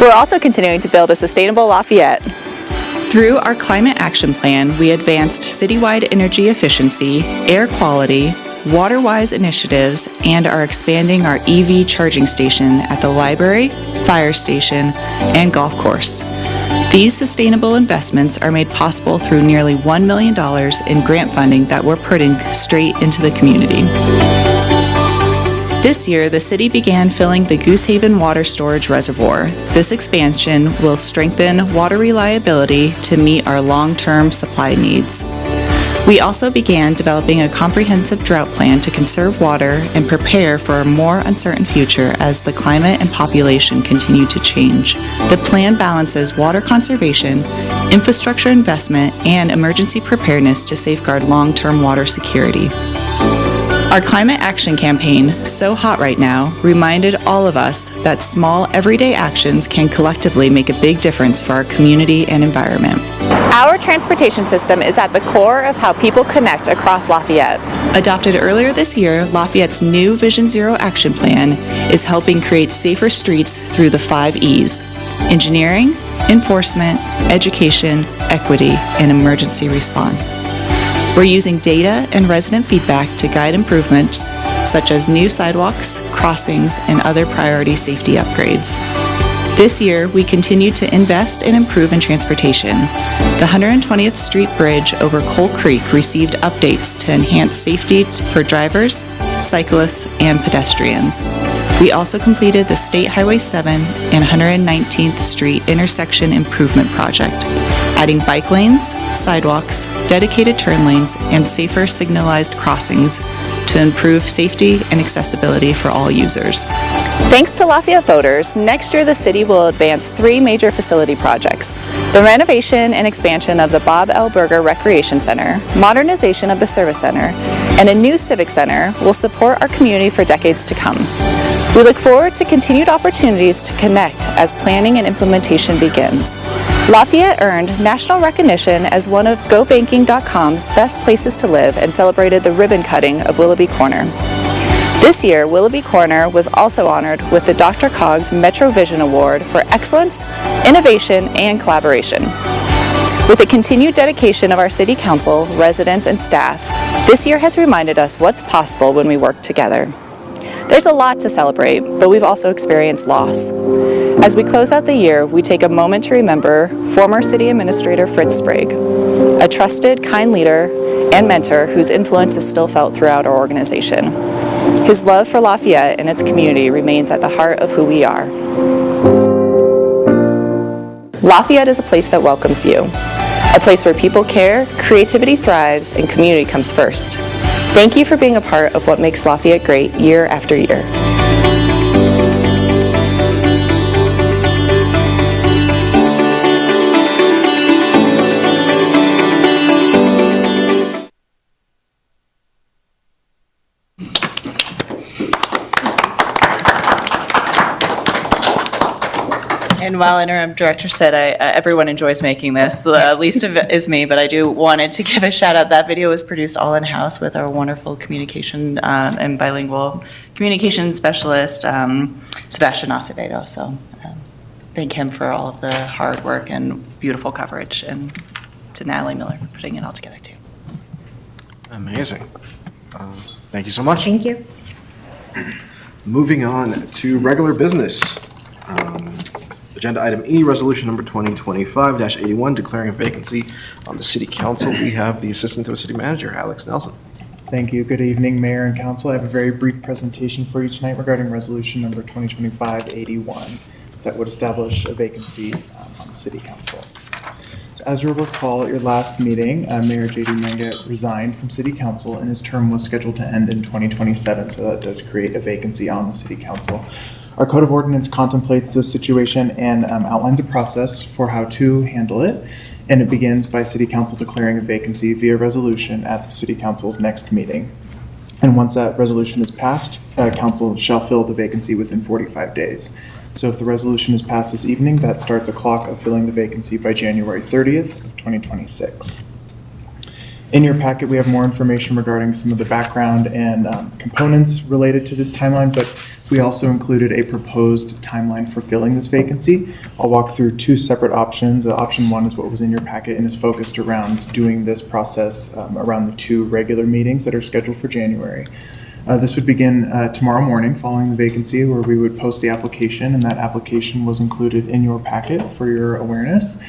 We're also continuing to build a sustainable Lafayette. Through our Climate Action Plan, we advanced citywide energy efficiency, air quality, water-wise initiatives, and are expanding our EV charging station at the library, fire station, and golf course. These sustainable investments are made possible through nearly $1 million in grant funding that we're putting straight into the community. This year, the city began filling the Goosehaven Water Storage Reservoir. This expansion will strengthen water reliability to meet our long-term supply needs. We also began developing a comprehensive drought plan to conserve water and prepare for a more uncertain future as the climate and population continue to change. The plan balances water conservation, infrastructure investment, and emergency preparedness to safeguard long-term water security. Our climate action campaign, So Hot Right Now, reminded all of us that small, everyday actions can collectively make a big difference for our community and environment. Our transportation system is at the core of how people connect across Lafayette. Adopted earlier this year, Lafayette's new Vision Zero Action Plan is helping create safer streets through the 5 E's: engineering, enforcement, education, equity, and emergency response. We're using data and resident feedback to guide improvements such as new sidewalks, crossings, and other priority safety upgrades. This year, we continue to invest and improve in transportation. The 120th Street Bridge over Coal Creek received updates to enhance safety for drivers, cyclists, and pedestrians. We also completed the State Highway 7 and 119th Street intersection improvement project, adding bike lanes, sidewalks, dedicated turn lanes, and safer signalized crossings to improve safety and accessibility for all users. Thanks to Lafayette voters, next year the city will advance 3 major facility projects: the renovation and expansion of the Bob L. Berger Recreation Center, modernization of the Service Center, and a new Civic Center will support our community for decades to come. We look forward to continued opportunities to connect as planning and implementation begins. Lafayette earned national recognition as one of GoBanking.com's best places to live and celebrated the ribbon cutting of Willoughby Corner. This year, Willoughby Corner was also honored with the Dr. Coggs Metro Vision Award for excellence, innovation, and collaboration. With the continued dedication of our City Council, residents, and staff, this year has reminded us what's possible when we work together. There's a lot to celebrate, but we've also experienced loss. As we close out the year, we take a moment to remember former City Administrator Fritz Sprague, a trusted, kind leader and mentor whose influence is still felt throughout our organization. His love for Lafayette and its community remains at the heart of who we are. Lafayette is a place that welcomes you, a place where people care, creativity thrives, and community comes first. Thank you for being a part of what makes Lafayette great year after year. And while interim director said everyone enjoys making this, the least of it is me, but I do wanted to give a shout out. That video was produced all in-house with our wonderful communication and bilingual communication specialist, Sebastian Acevedo. So thank him for all of the hard work and beautiful coverage, and to Natalie Miller for putting it all together too. Amazing. Thank you so much. Thank you. Moving on to regular business. Agenda item E, resolution number 2025-81, declaring a vacancy on the city council. We have the assistant to a city manager, Alex Nelson. Thank you. Good evening, Mayor and Council. I have a very brief presentation for you tonight regarding resolution number 2025-81 that would establish a vacancy on the city council. So as you'll recall, at your last meeting, Mayor J.D. Mangat resigned from city council and his term was scheduled to end in 2027, so that does create a vacancy on the city council. Our code of ordinance contemplates this situation and outlines a process for how to handle it. And it begins by city council declaring a vacancy via resolution at the city council's next meeting. And once that resolution is passed, council shall fill the vacancy within 45 days. So if the resolution is passed this evening, that starts a clock of filling the vacancy by January 30th of 2026. In your packet, we have more information regarding some of the background and components related to this timeline, but we also included a proposed timeline for filling this vacancy. I'll walk through two separate options. Option one is what was in your packet and is focused around doing this process around the two regular meetings that are scheduled for January. This would begin tomorrow morning following the vacancy, where we would post the application, and that application was included in your packet for your awareness.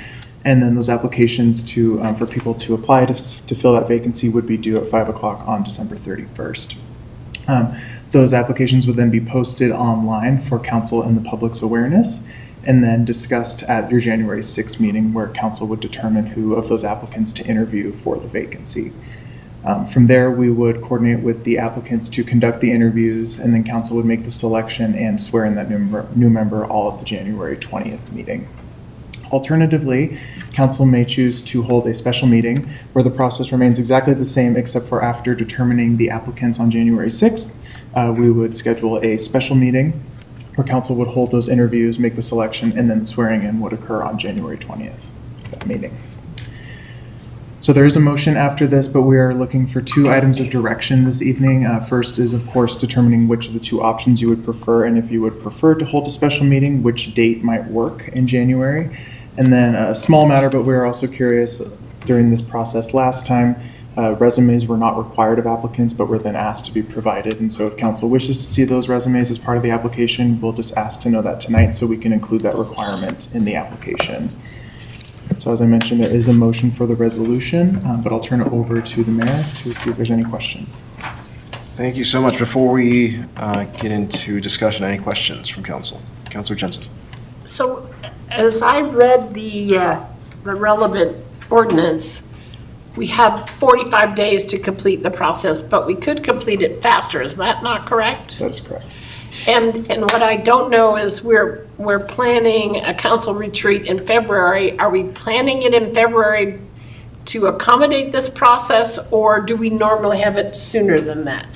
And then those applications for people to apply to fill that vacancy would be due at 5 o'clock on December 31st. Those applications would then be posted online for council and the public's awareness, and then discussed at your January 6th meeting, where council would determine who of those applicants to interview for the vacancy. From there, we would coordinate with the applicants to conduct the interviews, and then council would make the selection and swear in that new member all at the January 20th meeting. Alternatively, council may choose to hold a special meeting where the process remains exactly the same, except for after determining the applicants on January 6th, we would schedule a special meeting where council would hold those interviews, make the selection, and then the swearing in would occur on January 20th, that meeting. So there is a motion after this, but we are looking for two items of direction this evening. First is, of course, determining which of the two options you would prefer, and if you would prefer to hold a special meeting, which date might work in January. And then a small matter, but we are also curious, during this process last time, resumes were not required of applicants, but were then asked to be provided. And so if council wishes to see those resumes as part of the application, we'll just ask to know that tonight so we can include that requirement in the application. So as I mentioned, there is a motion for the resolution, but I'll turn it over to the mayor to see if there's any questions. Thank you so much. Before we get into discussion, any questions from council? Councilor Jensen. So as I read the relevant ordinance, we have 45 days to complete the process, but we could complete it faster. Is that not correct? That is correct. And what I don't know is we're planning a council retreat in February. Are we planning it in February to accommodate this process, or do we normally have it sooner than that?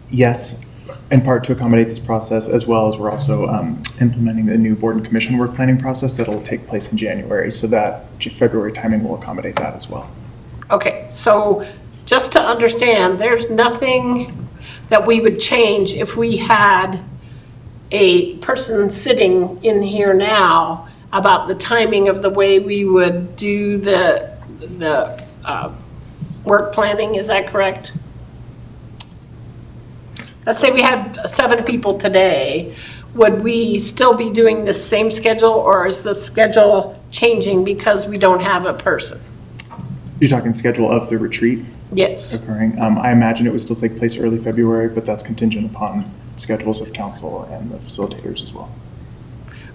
Yes, in part to accommodate this process, as well as we're also implementing the new board and commission work planning process that'll take place in January, so that February timing will accommodate that as well. Okay, so just to understand, there's nothing that we would change if we had a person sitting in here now about the timing of the way we would do the work planning, is that correct? Let's say we had 7 people today, would we still be doing the same schedule, or is the schedule changing because we don't have a person? You're talking schedule of the retreat Yes. occurring. I imagine it would still take place early February, but that's contingent upon schedules of council and the facilitators as well.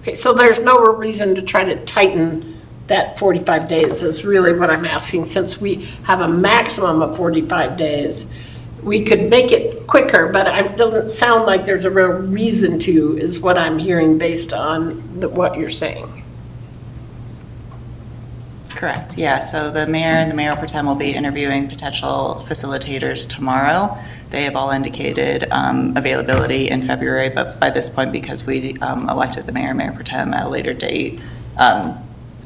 Okay, so there's no reason to try to tighten that 45 days is really what I'm asking. Since we have a maximum of 45 days, we could make it quicker, but it doesn't sound like there's a real reason to, is what I'm hearing based on what you're saying. Correct, yeah. So the mayor and the mayor pro tem will be interviewing potential facilitators tomorrow. They have all indicated availability in February, but by this point, because we elected the mayor and mayor pro tem at a later date,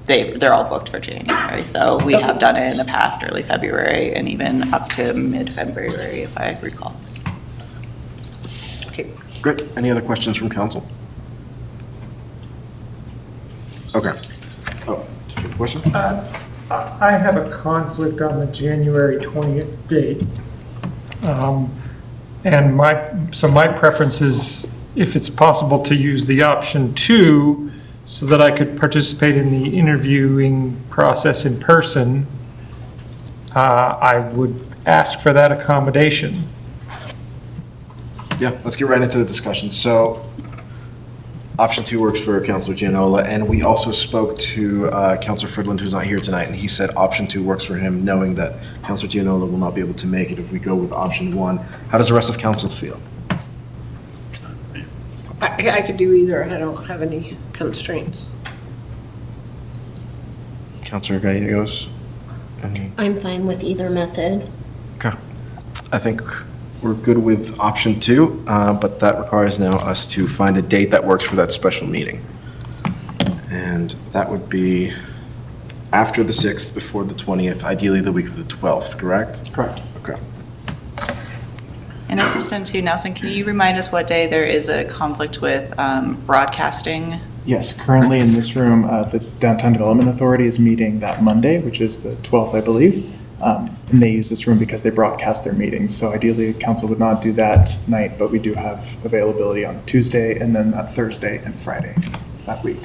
they're all booked for January. So we have done it in the past, early February, and even up to mid-February, if I recall. Okay. Great. Any other questions from council? Okay. Oh, did you have a question? I have a conflict on the January 20th date. And my preference is, if it's possible, to use the option 2 so that I could participate in the interviewing process in person. I would ask for that accommodation. Yeah, let's get right into the discussion. So, option 2 works for Councilor Gianola, and we also spoke to Councilor Fridland, who's not here tonight, and he said option 2 works for him, knowing that Councilor Gianola will not be able to make it if we go with option 1. How does the rest of council feel? I could do either. I don't have any constraints. Councilor Gallegos? I'm fine with either method. Okay. I think we're good with option 2, but that requires now us to find a date that works for that special meeting. And that would be after the 6th, before the 20th, ideally the week of the 12th, correct? Correct. Okay. And Assistant to Nelson, can you remind us what day there is a conflict with broadcasting? Yes, currently in this room, the Downtown Development Authority is meeting that Monday, which is the 12th, I believe. And they use this room because they broadcast their meetings. So ideally, council would not do that night, but we do have availability on Tuesday and then that Thursday and Friday that week.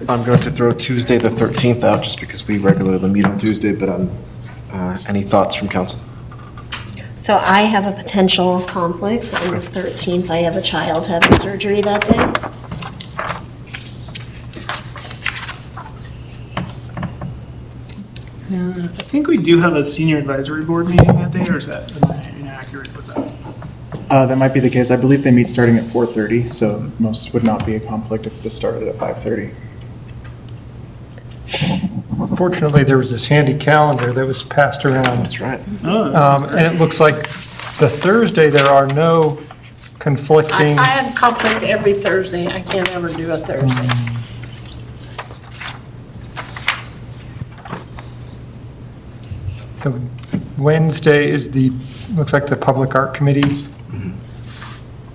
I'm going to throw Tuesday the 13th out just because we regularly meet on Tuesday, but any thoughts from council? So I have a potential conflict on the 13th. I have a child having surgery that day. I think we do have a senior advisory board meeting that day, or is that am I inaccurate with that? That might be the case. I believe they meet starting at 4:30, so most would not be a conflict if this started at 5:30. Fortunately, there was this handy calendar that was passed around. That's right. And it looks like the Thursday, there are no conflicting. I had conflict every Thursday. I can't ever do a Thursday. The Wednesday is looks like the Public Art Committee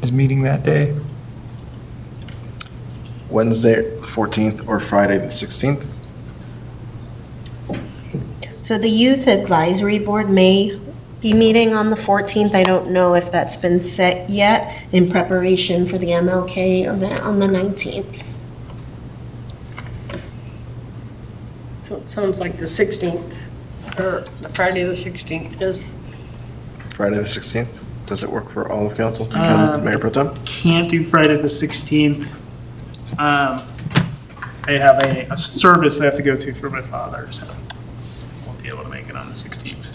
is meeting that day. Wednesday the 14th or Friday the 16th? So the Youth Advisory Board may be meeting on the 14th. I don't know if that's been set yet in preparation for the MLK event on the 19th. So it sounds like the 16th, or the Friday the 16th is. Friday the 16th? Does it work for all of council? Mayor Pro Tem? Can't do Friday the 16th. I have a service I have to go to for my father, so won't be able to make it on the 16th.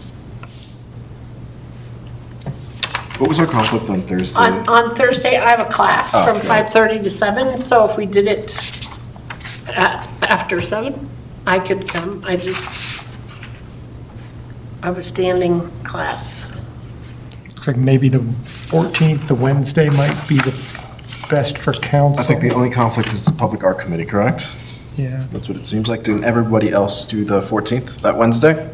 What was our conflict on Thursday? On Thursday, I have a class from Okay. 5:30 to 7, so if we did it after 7, I could come. I have a standing class. Looks like maybe the 14th, the Wednesday, might be the best for council. I think the only conflict is the Public Art Committee, correct? Yeah. That's what it seems like. Didn't everybody else do the 14th, that Wednesday?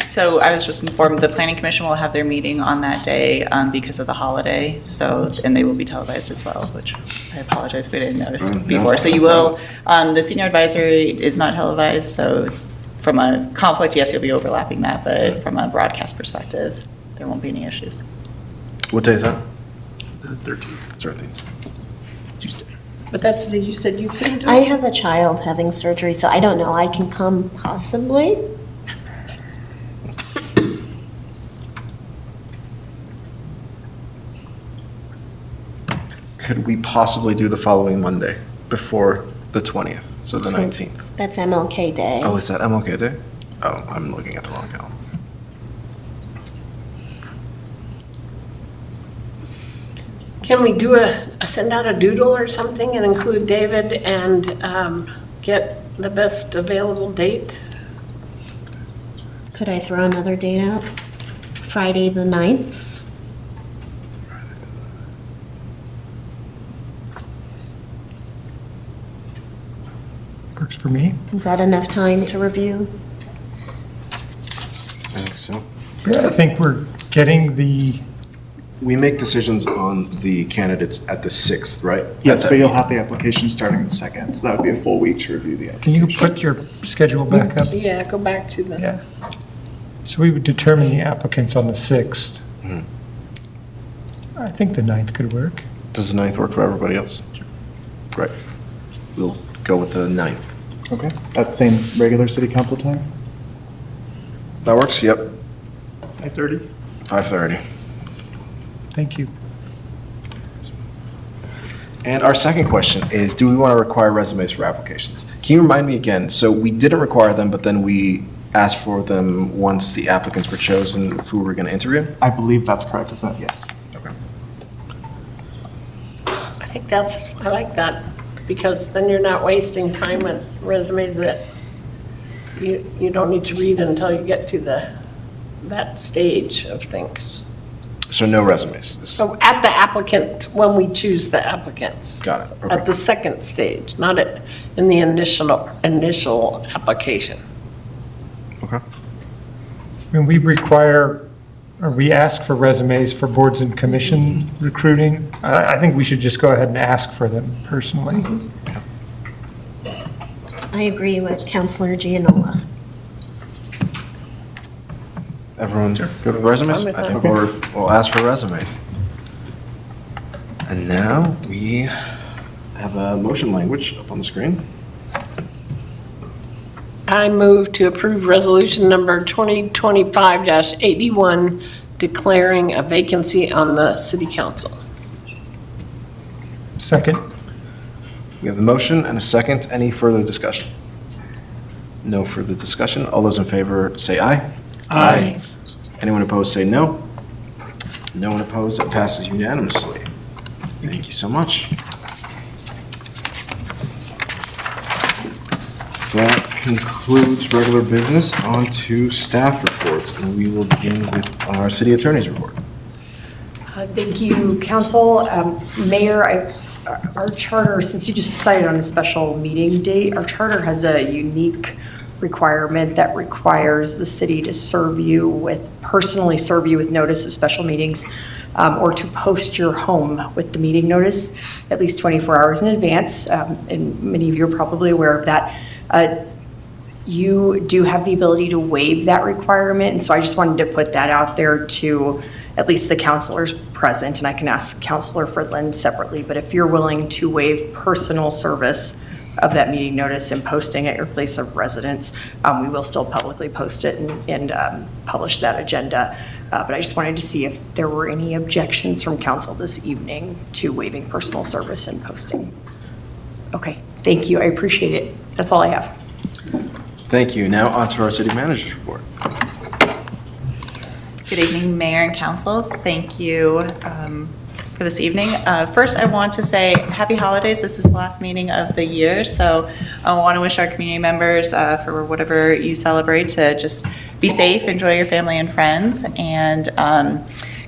So I was just informed the planning commission will have their meeting on that day because of the holiday. So, and they will be televised as well, which I apologize if we didn't notice before. So you will, the senior advisory is not televised. So from a conflict, yes, you'll be overlapping that, but from a broadcast perspective, there won't be any issues. What day is that? The 13th, 13th. Tuesday. But that's the day you said you couldn't do I it? have a child having surgery, so I don't know. I can come possibly. Could we possibly do the following Monday before the 20th, so the 19th? That's MLK Day. Oh, is that MLK Day? Oh, I'm looking at the wrong calendar. Can we do send out a doodle or something and include David and get the best available date? Could I throw another date out? Friday the 9th? Works for me. Is that enough time to review? I think so. Yeah, I think we're getting the, We make decisions on the candidates at the 6th, right? Yes, At but the- you'll have the application starting the 2nd, so that would be a full week to review the can application. you put your schedule back up? Yeah, go back to the. Yeah. So we would determine the applicants on the 6th. I think the 9th could work. Does the 9th work for everybody else? Great. We'll go with the 9th. Okay, that's same regular city council time? That works? Yep. 5:30? 5:30. Thank you. And our second question is, do we want to require resumes for applications? Can you remind me again? So we didn't require them, but then we asked for them once the applicants were chosen, who we were going to interview? I believe that's correct, isn't it? Yes. Okay. I think I like that, because then you're not wasting time with resumes that you don't need to read until you get to that stage of things. So no resumes? So at the applicant, when we choose the applicants. Got it, okay. At the second stage, not in the initial application. Okay. When we require, or we ask for resumes for boards and commission recruiting, I think we should just go ahead and ask for them personally. I agree with Counselor Gianola. Everyone good with resumes? I'm with I that. think we'll ask for resumes. And now we have a motion language up on the screen. I move to approve resolution number 2025-81, declaring a vacancy on the city council. Second? We have a motion and a second. Any further discussion? No further discussion. All those in favor say aye. Aye. Anyone opposed say no. No one opposed. It passes unanimously. Thank you so much. That concludes regular business. On to staff reports, and we will begin with our city attorney's report. Thank you, council. Mayor, our charter, since you just decided on a special meeting date, our charter has a unique requirement that requires the city to personally serve you with notice of special meetings, or to post your home with the meeting notice at least 24 hours in advance. And many of you are probably aware of that. You do have the ability to waive that requirement, and so I just wanted to put that out there to at least the counselors present, and I can ask Counselor Fridland separately, but if you're willing to waive personal service of that meeting notice and posting at your place of residence, we will still publicly post it and publish that agenda. But I just wanted to see if there were any objections from council this evening to waiving personal service and posting. Okay, thank you, I appreciate it. That's all I have. Thank you. Now on to our city manager's report. Good evening, Mayor and Council. Thank you for this evening. First, I want to say happy holidays. This is the last meeting of the year, so I want to wish our community members for whatever you celebrate to just be safe, enjoy your family and friends, and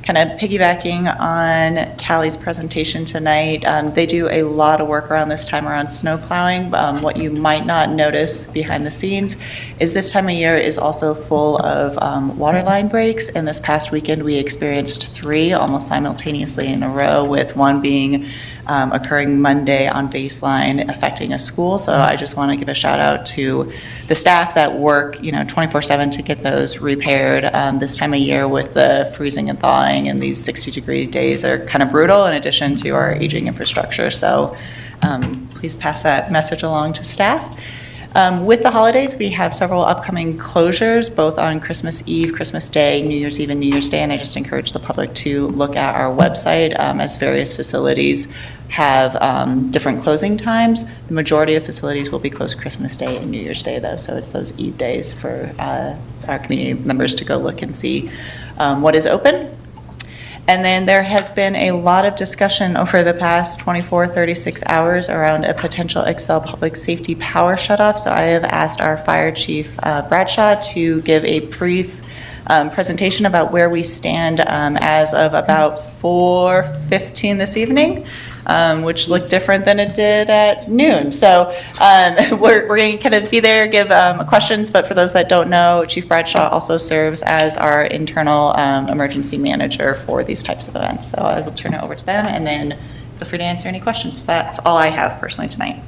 kind of piggybacking on Callie's presentation tonight, they do a lot of work around this time around snow plowing. What you might not notice behind the scenes is this time of year is also full of water line breaks, and this past weekend we experienced 3 almost simultaneously in a row, with one being occurring Monday on Baseline affecting a school. So I just want to give a shout out to the staff that work 24/7 to get those repaired. This time of year with the freezing and thawing and these 60-degree days are kind of brutal, in addition to our aging infrastructure. So please pass that message along to staff. With the holidays, we have several upcoming closures, both on Christmas Eve, Christmas Day, New Year's Eve, and New Year's Day, and I just encourage the public to look at our website as various facilities have different closing times. The majority of facilities will be closed Christmas Day and New Year's Day, though, so it's those Eve days for our community members to go look and see what is open. And then there has been a lot of discussion over the past 24, 36 hours around a potential Excel public safety power shutoff. So I have asked our fire chief, Bradshaw, to give a brief presentation about where we stand as of about 4:15 this evening, which looked different than it did at noon. So we're going to kind of be there, give questions, but for those that don't know, Chief Bradshaw also serves as our internal emergency manager for these types of events. So I will turn it over to them, and then feel free to answer any questions. That's all I have personally tonight.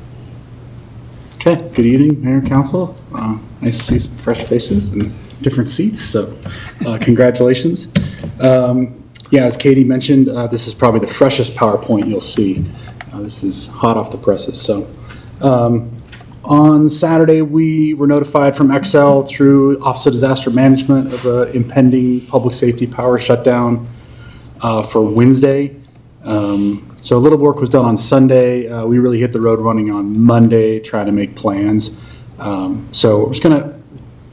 Okay, good evening, Mayor and Council. Nice to see some fresh faces and different seats, so congratulations. Yeah, as Katie mentioned, this is probably the freshest PowerPoint you'll see. This is hot off the presses. So on Saturday, we were notified from Excel through Office of Disaster Management of an impending public safety power shutdown for Wednesday. So a little work was done on Sunday. We really hit the road running on Monday, trying to make plans. So I'm just going to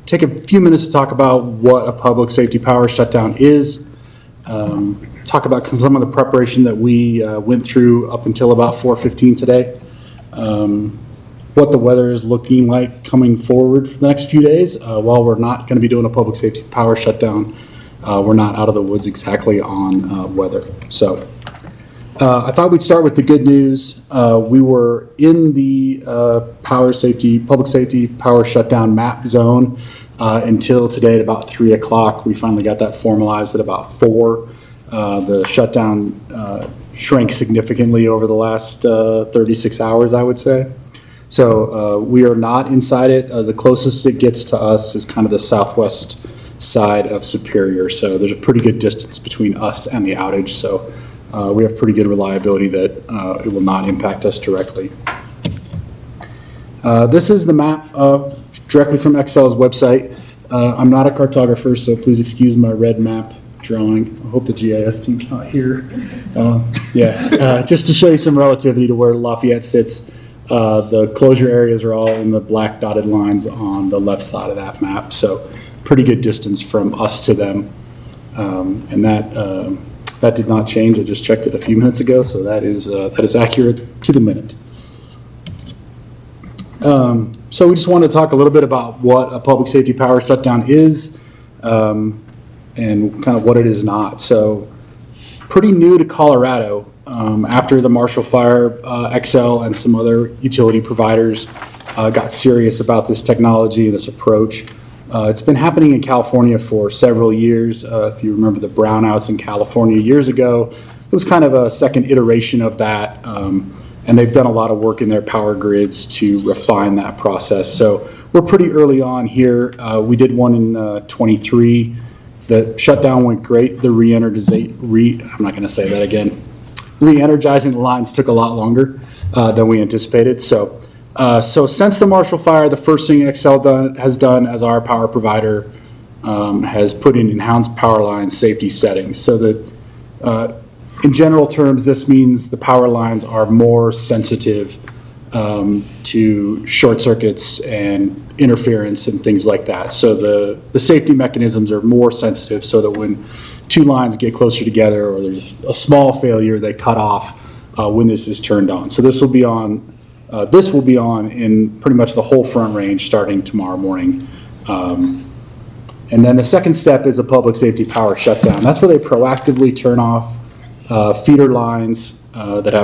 take a few minutes to talk about what a public safety power shutdown is. Talk about some of the preparation that we went through up until about 4:15 today. What the weather is looking like coming forward for the next few days. While we're not going to be doing a public safety power shutdown, we're not out of the woods exactly on weather. So I thought we'd start with the good news. We were in the public safety power shutdown map zone until today at about 3 o'clock. We finally got that formalized at about 4. The shutdown shrank significantly over the last 36 hours, I would say. So we are not inside it. The closest it gets to us is kind of the southwest side of Superior. So there's a pretty good distance between us and the outage. So we have pretty good reliability that it will not impact us directly. This is the map directly from Excel's website. I'm not a cartographer, so please excuse my red map drawing. I hope the GIS team's not here. Just to show you some relativity to where Lafayette sits, the closure areas are all in the black dotted lines on the left side of that map, so pretty good distance from us to them. And that did not change. I just checked it a few minutes ago, so that is accurate to the minute. So we just wanted to talk a little bit about what a public safety power shutdown is and kind of what it is not. So pretty new to Colorado. After the Marshall Fire, Excel and some other utility providers got serious about this technology, this approach. It's been happening in California for several years. If you remember the brownouts in California years ago, it was kind of a second iteration of that. And they've done a lot of work in their power grids to refine that process. So we're pretty early on here. We did one in 23. The shutdown went great. The I'm not gonna say that again. Re-energizing the lines took a lot longer than we anticipated. So since the Marshall Fire, the first thing Excel has done as our power provider has put in enhanced power line safety settings. So that in general terms, this means the power lines are more sensitive to short circuits and interference and things like that. So the safety mechanisms are more sensitive so that when two lines get closer together or there's a small failure, they cut off when this is turned on. So this will be on in pretty much the whole Front Range starting tomorrow morning. And then the second step is a public safety power shutdown. That's where they proactively turn off feeder lines that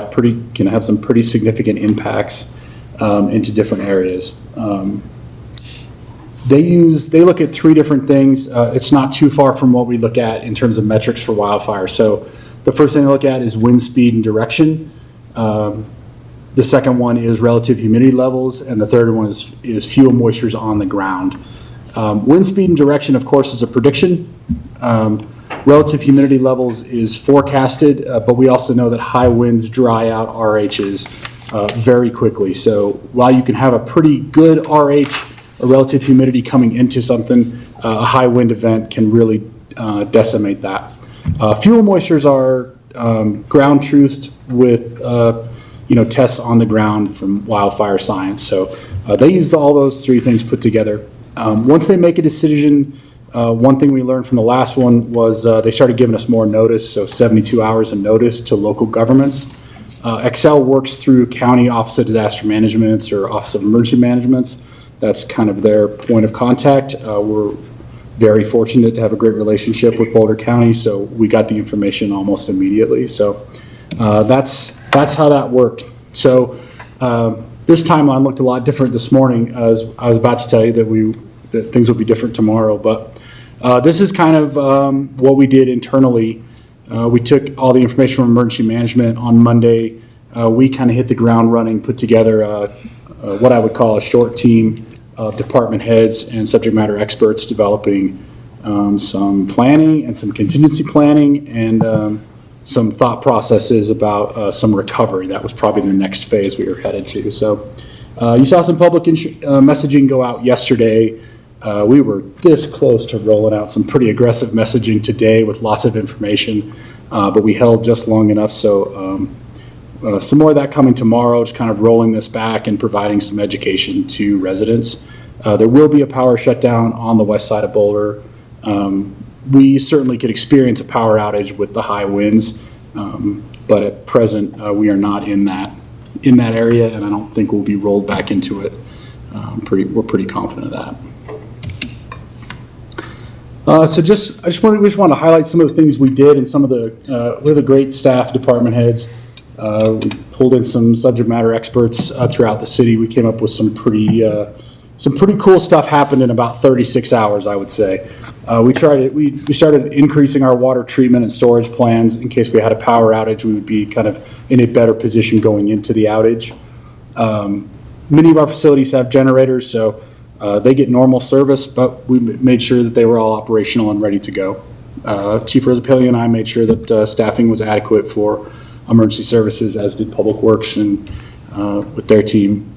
can have some pretty significant impacts into different areas. They look at 3 different things. It's not too far from what we look at in terms of metrics for wildfire. So the first thing they look at is wind speed and direction. The second one is relative humidity levels, and the third one is fuel moistures on the ground. Wind speed and direction, of course, is a prediction. Relative humidity levels is forecasted, but we also know that high winds dry out RHs very quickly. So while you can have a pretty good RH, or relative humidity coming into something, a high wind event can really decimate that. Fuel moistures are ground truthed with tests on the ground from wildfire science. So they use all those 3 things put together. Once they make a decision, One thing we learned from the last one was they started giving us more notice, so 72 hours of notice to local governments. Excel works through County Office of Disaster Management or Office of Emergency Management. That's kind of their point of contact. We're very fortunate to have a great relationship with Boulder County, so we got the information almost immediately. So that's how that worked. So this timeline looked a lot different this morning, as I was about to tell you that things will be different tomorrow. But this is kind of what we did internally. We took all the information from emergency management on Monday. We kind of hit the ground running, put together what I would call a short team of department heads and subject matter experts developing some planning and some contingency planning and some thought processes about some recovery. That was probably the next phase we were headed to. So you saw some public messaging go out yesterday. We were this close to rolling out some pretty aggressive messaging today with lots of information, but we held just long enough. So some more of that coming tomorrow, just kind of rolling this back and providing some education to residents. There will be a power shutdown on the west side of Boulder. We certainly could experience a power outage with the high winds, but at present we are not in that area, and I don't think we'll be rolled back into it. We're pretty confident of that. So we just want to highlight some of the things we did and some of the we have a great staff, department heads. We pulled in some subject matter experts throughout the city. We came up with some pretty cool stuff happened in about 36 hours, I would say. We started increasing our water treatment and storage plans in case we had a power outage. We would be kind of in a better position going into the outage. Many of our facilities have generators, so they get normal service, but we made sure that they were all operational and ready to go. Chief Rosapilli and I made sure that staffing was adequate for emergency services, as did Public Works and with their team.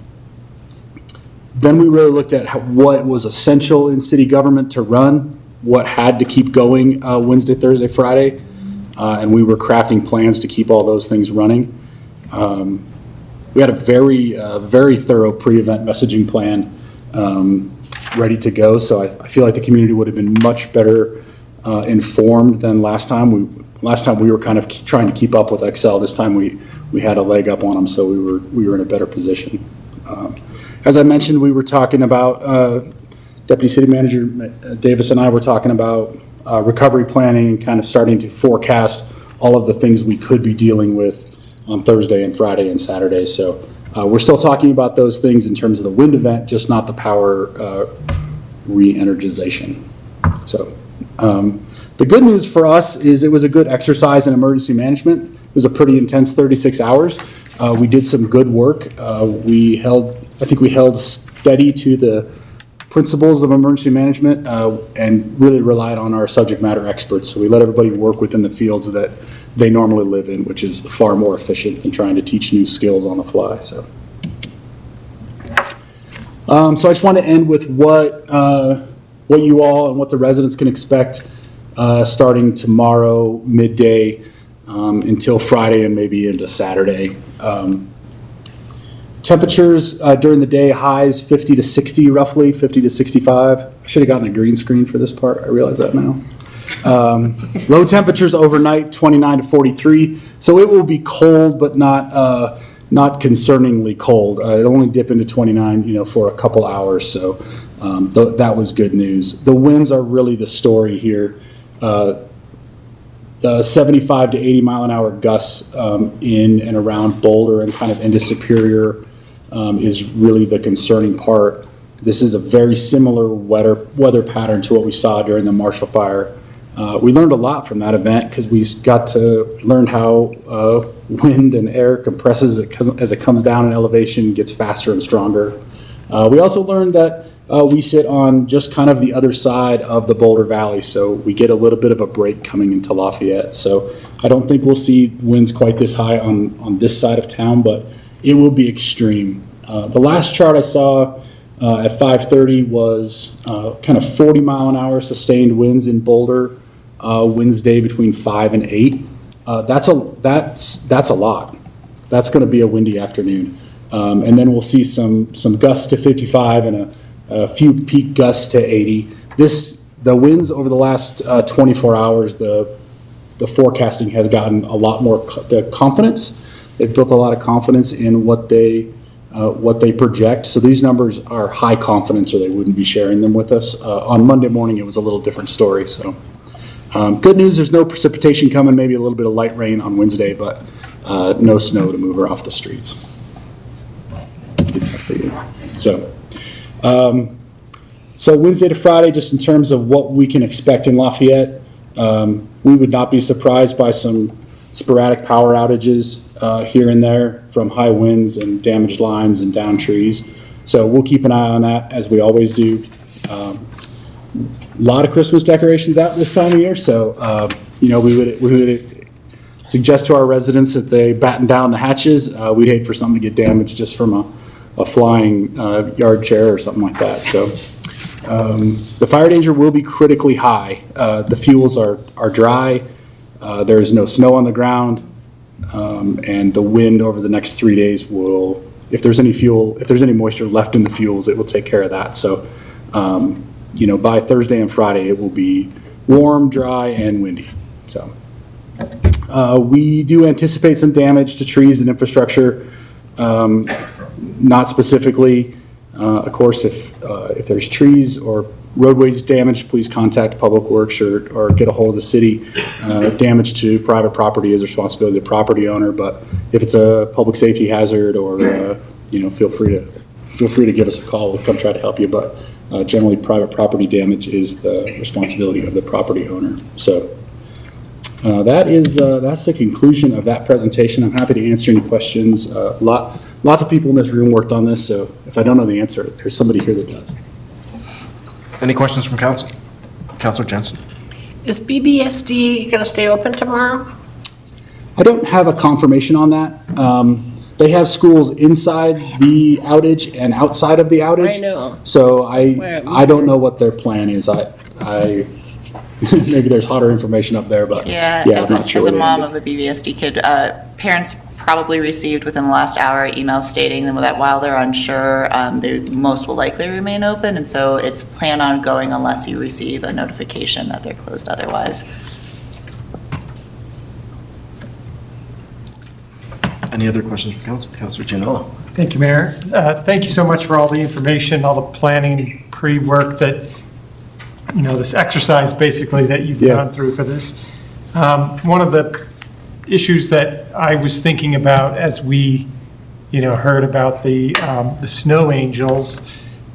Then we really looked at what was essential in city government to run, what had to keep going Wednesday, Thursday, Friday, and we were crafting plans to keep all those things running. We had a very thorough pre-event messaging plan ready to go, so I feel like the community would have been much better informed than last time. Last time we were kind of trying to keep up with Excel. This time we had a leg up on them, so we were in a better position. As I mentioned, we were talking about, Deputy City Manager Davis and I were talking about recovery planning and kind of starting to forecast all of the things we could be dealing with on Thursday and Friday and Saturday. So we're still talking about those things in terms of the wind event, just not the power re-energization. So the good news for us is it was a good exercise in emergency management. It was a pretty intense 36 hours. We did some good work. I think we held steady to the principles of emergency management and really relied on our subject matter experts. So we let everybody work within the fields that they normally live in, which is far more efficient than trying to teach new skills on the fly. So I just want to end with what you all and what the residents can expect starting tomorrow midday until Friday and maybe into Saturday. Temperatures during the day, highs 50 to 60 roughly, 50 to 65. I should have gotten a green screen for this part. I realize that now. Low temperatures overnight, 29 to 43. So it will be cold, but not concerningly cold. It'll only dip into 29, for a couple hours. So that was good news. The winds are really the story here. The 75 to 80 mile an hour gusts in and around Boulder and kind of into Superior is really the concerning part. This is a very similar weather pattern to what we saw during the Marshall Fire. We learned a lot from that event because we got to learn how wind and air compresses as it comes down in elevation, gets faster and stronger. We also learned that we sit on just kind of the other side of the Boulder Valley, so we get a little bit of a break coming into Lafayette. So I don't think we'll see winds quite this high on this side of town, but it will be extreme. The last chart I saw at 5:30 was kind of 40 mile an hour sustained winds in Boulder Wednesday between 5 and 8. That's a lot. That's going to be a windy afternoon. And then we'll see some gusts to 55 and a few peak gusts to 80. the winds over the last 24 hours, the forecasting has gotten a lot more, the confidence, they've built a lot of confidence in what they project. So these numbers are high confidence or they wouldn't be sharing them with us. On Monday morning, it was a little different story. So good news, there's no precipitation coming, maybe a little bit of light rain on Wednesday, but no snow to move her off the streets. So Wednesday to Friday, just in terms of what we can expect in Lafayette, we would not be surprised by some sporadic power outages here and there from high winds and damaged lines and down trees. So we'll keep an eye on that as we always do. A lot of Christmas decorations out this time of year, so we would suggest to our residents that they batten down the hatches. We'd hate for something to get damaged just from a flying yard chair or something like that. So the fire danger will be critically high. The fuels are dry. There is no snow on the ground, and the wind over the next 3 days will, if there's any moisture left in the fuels, it will take care of that. So, by Thursday and Friday, it will be warm, dry, and windy. So, we do anticipate some damage to trees and infrastructure, not specifically. Of course, if there's trees or roadways damaged, please contact Public Works or get a hold of the city. Damage to private property is the responsibility of the property owner, but if it's a public safety hazard or, feel free to give us a call. We'll come try to help you, but generally private property damage is the responsibility of the property owner. So that's the conclusion of that presentation. I'm happy to answer any questions. Lots of people in this room worked on this, so if I don't know the answer, there's somebody here that does. Any questions from council? Councilor Jensen? Is BBSD going to stay open tomorrow? I don't have a confirmation on that. They have schools inside the outage and outside of the outage. I know. So I don't know what their plan is. I maybe there's hotter information up there, but I'm not sure. As a mom of a BBSD kid, parents probably received within the last hour emails stating that while they're unsure, they most will likely remain open, and so it's plan on going unless you receive a notification that they're closed otherwise. Any other questions from council? Councilor Gianello? Thank you, Mayor. Thank you so much for all the information, all the planning, pre-work that, this exercise basically that you've gone through for this. One of the issues that I was thinking about as we, heard about the snow angels,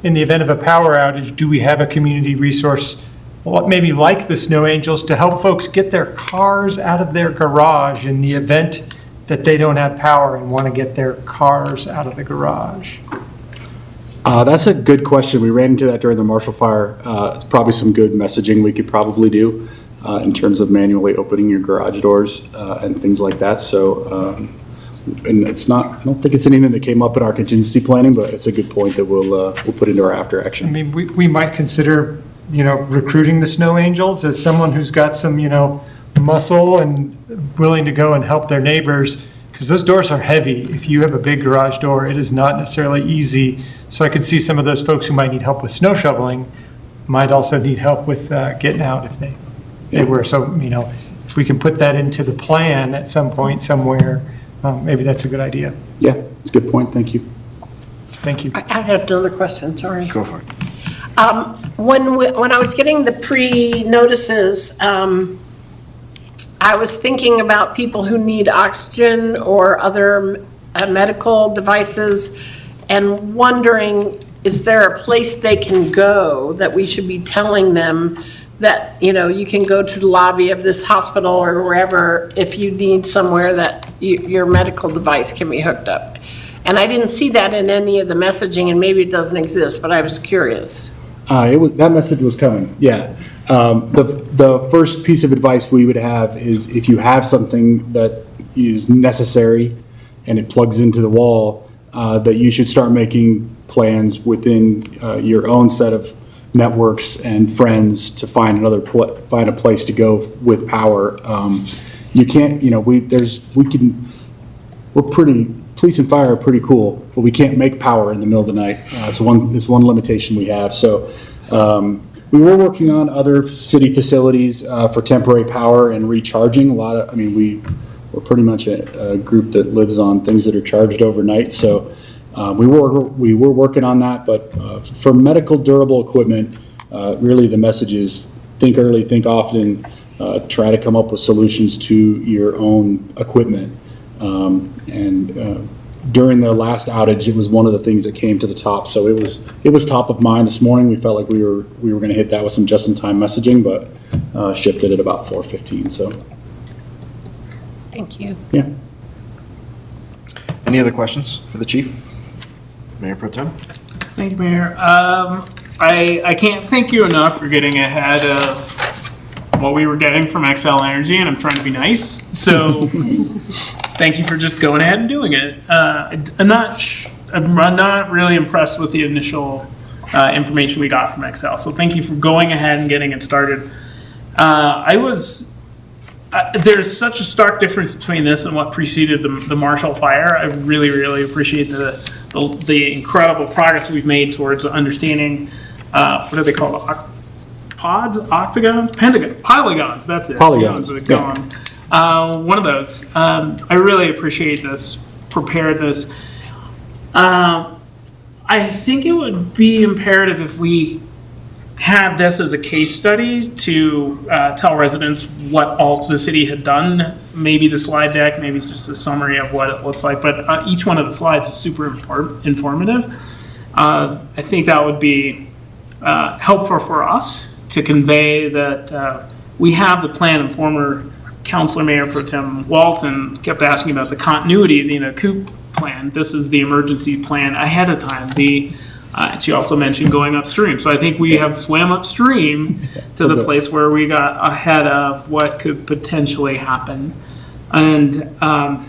in the event of a power outage, do we have a community resource, maybe like the snow angels, to help folks get their cars out of their garage in the event that they don't have power and want to get their cars out of the garage? That's a good question. We ran into that during the Marshall Fire. It's probably some good messaging we could probably do in terms of manually opening your garage doors and things like that. So, and it's not, I don't think it's anything that came up in our contingency planning, but it's a good point that we'll put into our after action. I mean, we might consider, recruiting the snow angels as someone who's got some, muscle and willing to go and help their neighbors, because those doors are heavy. If you have a big garage door, it is not necessarily easy. So I could see some of those folks who might need help with snow shoveling might also need help with getting out if they were. So, if we can put that into the plan at some point somewhere, maybe that's a good idea. Yeah, it's a good point. Thank you. Thank you. I have another question, sorry. Go for it. When I was getting the pre-notices, I was thinking about people who need oxygen or other medical devices and wondering, is there a place they can go that we should be telling them that, you can go to the lobby of this hospital or wherever if you need somewhere that your medical device can be hooked up? And I didn't see that in any of the messaging, and maybe it doesn't exist, but I was curious. That message was coming, yeah. The first piece of advice we would have is if you have something that is necessary and it plugs into the wall, that you should start making plans within your own set of networks and friends to find find a place to go with power. You can't, police and fire are pretty cool, but we can't make power in the middle of the night. It's one limitation we have. So We were working on other city facilities for temporary power and recharging. We're pretty much a group that lives on things that are charged overnight. So we were working on that. But for medical durable equipment, really the message is think early, think often. Try to come up with solutions to your own equipment. During the last outage, it was one of the things that came to the top. So it was top of mind this morning. We felt like we were going to hit that with some just-in-time messaging, but shifted at about 4:15. So Thank you. yeah. Any other questions for the chief? Mayor Pro Tem? Thank you, Mayor. I can't thank you enough for getting ahead of what we were getting from Xcel Energy, and I'm trying to be nice. So thank you for just going ahead and doing it. I'm not really impressed with the initial information we got from Xcel. So thank you for going ahead and getting it started. There's such a stark difference between this and what preceded the Marshall Fire. I really, really appreciate the incredible progress we've made towards understanding, what do they call it? Pods? Octagons? Polygons, that's it. Polygons, That are gone. One of those. I really appreciate this preparedness. I think it would be imperative if we had this as a case study to tell residents what all the city had done. Maybe the slide deck, maybe it's just a summary of what it looks like, but each one of the slides is super informative. I think that would be helpful for us to convey that we have the plan, and former Councilor Mayor Pro Tem Walton kept asking about the continuity, COOP plan. This is the emergency plan ahead of time. She also mentioned going upstream. So I think we have swam upstream to the place where we got ahead of what could potentially happen. And but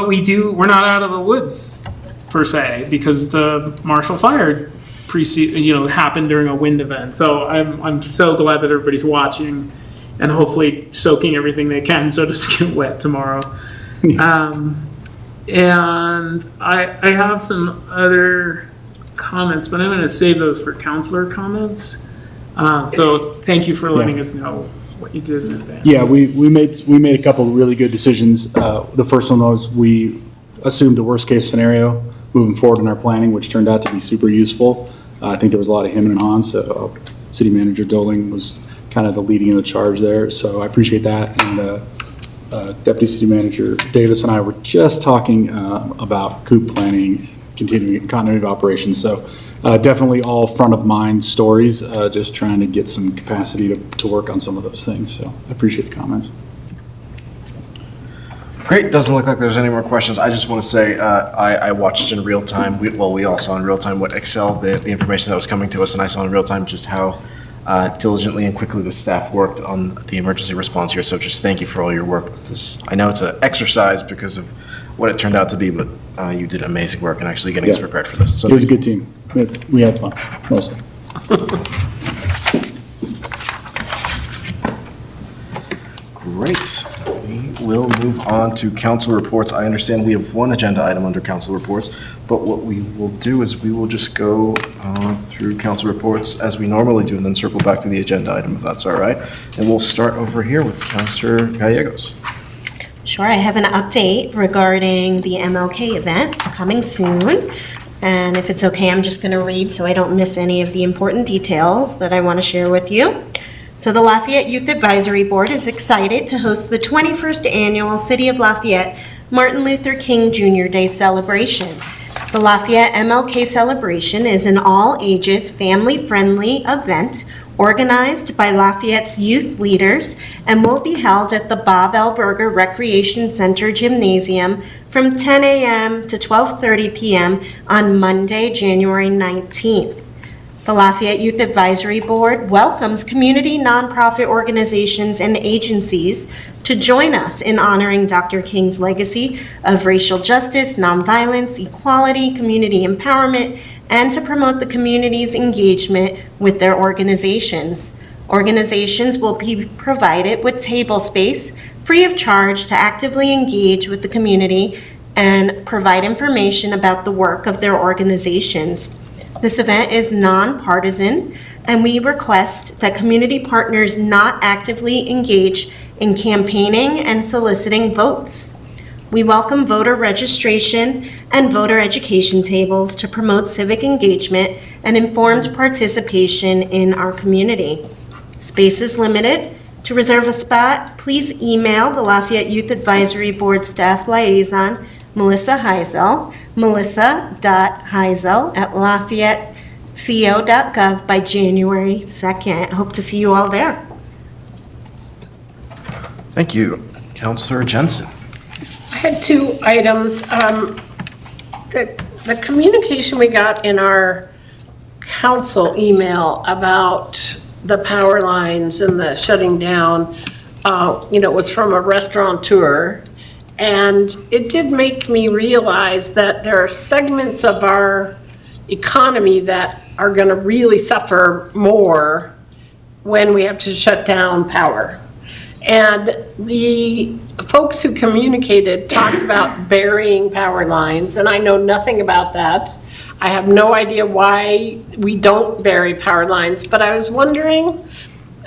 we're not out of the woods per se, because the Marshall Fire happened during a wind event. So I'm so glad that everybody's watching and hopefully soaking everything they can so it doesn't get wet tomorrow. And I have some other comments, but I'm going to save those for councilor comments. So thank you for letting us know what you did in advance. Yeah, we made a couple of really good decisions. The first one was we assumed the worst case scenario moving forward in our planning, which turned out to be super useful. I think there was a lot of him and hawing, so City Manager Doling was kind of the leading of the charge there. So I appreciate that. And Deputy City Manager Davis and I were just talking about COOP planning, continuity of operations. So definitely all front of mind stories, just trying to get some capacity to work on some of those things. So I appreciate the comments. Great, doesn't look like there's any more questions. I just want to say, I watched in real time, we all saw in real time what Xcel, the information that was coming to us, and I saw in real time just how diligently and quickly the staff worked on the emergency response here. So just thank you for all your work. I know it's an exercise because of what it turned out to be, but you did amazing work in actually getting us prepared for this. So it was a good team. We had fun, mostly. Great. We will move on to council reports. I understand we have one agenda item under council reports, but what we will do is we will just go through council reports as we normally do and then circle back to the agenda item, if that's all right. And we'll start over here with Councilor Gallegos. Sure, I have an update regarding the MLK event. It's coming soon. And if it's okay, I'm just going to read so I don't miss any of the important details that I want to share with you. So the Lafayette Youth Advisory Board is excited to host the 21st Annual City of Lafayette Martin Luther King Jr. Day celebration. The Lafayette MLK celebration is an all-ages, family-friendly event organized by Lafayette's youth leaders and will be held at the Bob L. Berger Recreation Center Gymnasium from 10 a.m. to 12:30 p.m. on Monday, January 19th. The Lafayette Youth Advisory Board welcomes community nonprofit organizations and agencies to join us in honoring Dr. King's legacy of racial justice, nonviolence, equality, community empowerment, and to promote the community's engagement with their organizations. Organizations will be provided with table space free of charge to actively engage with the community and provide information about the work of their organizations. This event is nonpartisan. and we request that community partners not actively engage in campaigning and soliciting votes. We welcome voter registration and voter education tables to promote civic engagement and informed participation in our community. Space is limited. To reserve a spot, please email the Lafayette Youth Advisory Board Staff Liaison, Melissa Heisel, melissa.heisel@lafayetteco.gov by January 2nd. Hope to see you all there. Thank you. Counselor Jensen. I had two items. The communication we got in our council email about the power lines and the shutting down, it was from a restaurateur. And it did make me realize that there are segments of our economy that are going to really suffer more when we have to shut down power. And the folks who communicated talked about burying power lines, and I know nothing about that. I have no idea why we don't bury power lines, but I was wondering,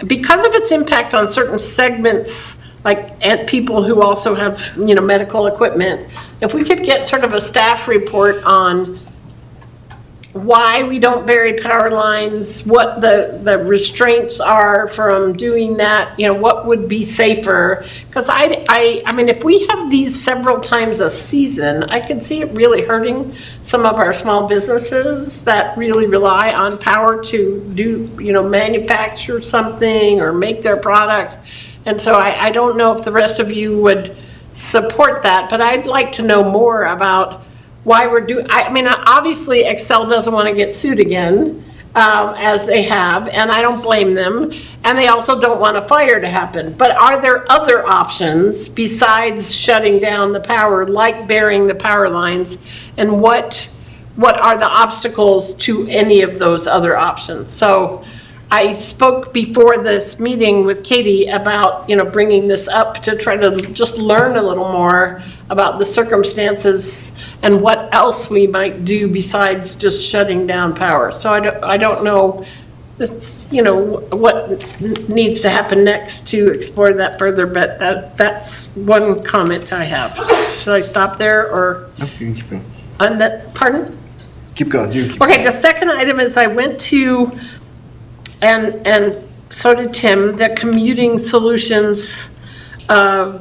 because of its impact on certain segments, like and people who also have, medical equipment, if we could get sort of a staff report on why we don't bury power lines, what the restraints are from doing that, what would be safer. Because I mean, if we have these several times a season, I could see it really hurting some of our small businesses that really rely on power to do, manufacture something or make their product. And so I don't know if the rest of you would support that, but I'd like to know more about why we're doing, I mean, obviously Excel doesn't want to get sued again, as they have, and I don't blame them. And they also don't want a fire to happen. But are there other options besides shutting down the power, like burying the power lines? And what are the obstacles to any of those other options? So I spoke before this meeting with Katie about, bringing this up to try to just learn a little more about the circumstances and what else we might do besides just shutting down power. So I don't know, it's, what needs to happen next to explore that further, but that's one comment I have. Should I stop there or? No, you can keep going. On that, pardon? Keep going. Okay, the second item is I went to, and so did Tim, the Commuting Solutions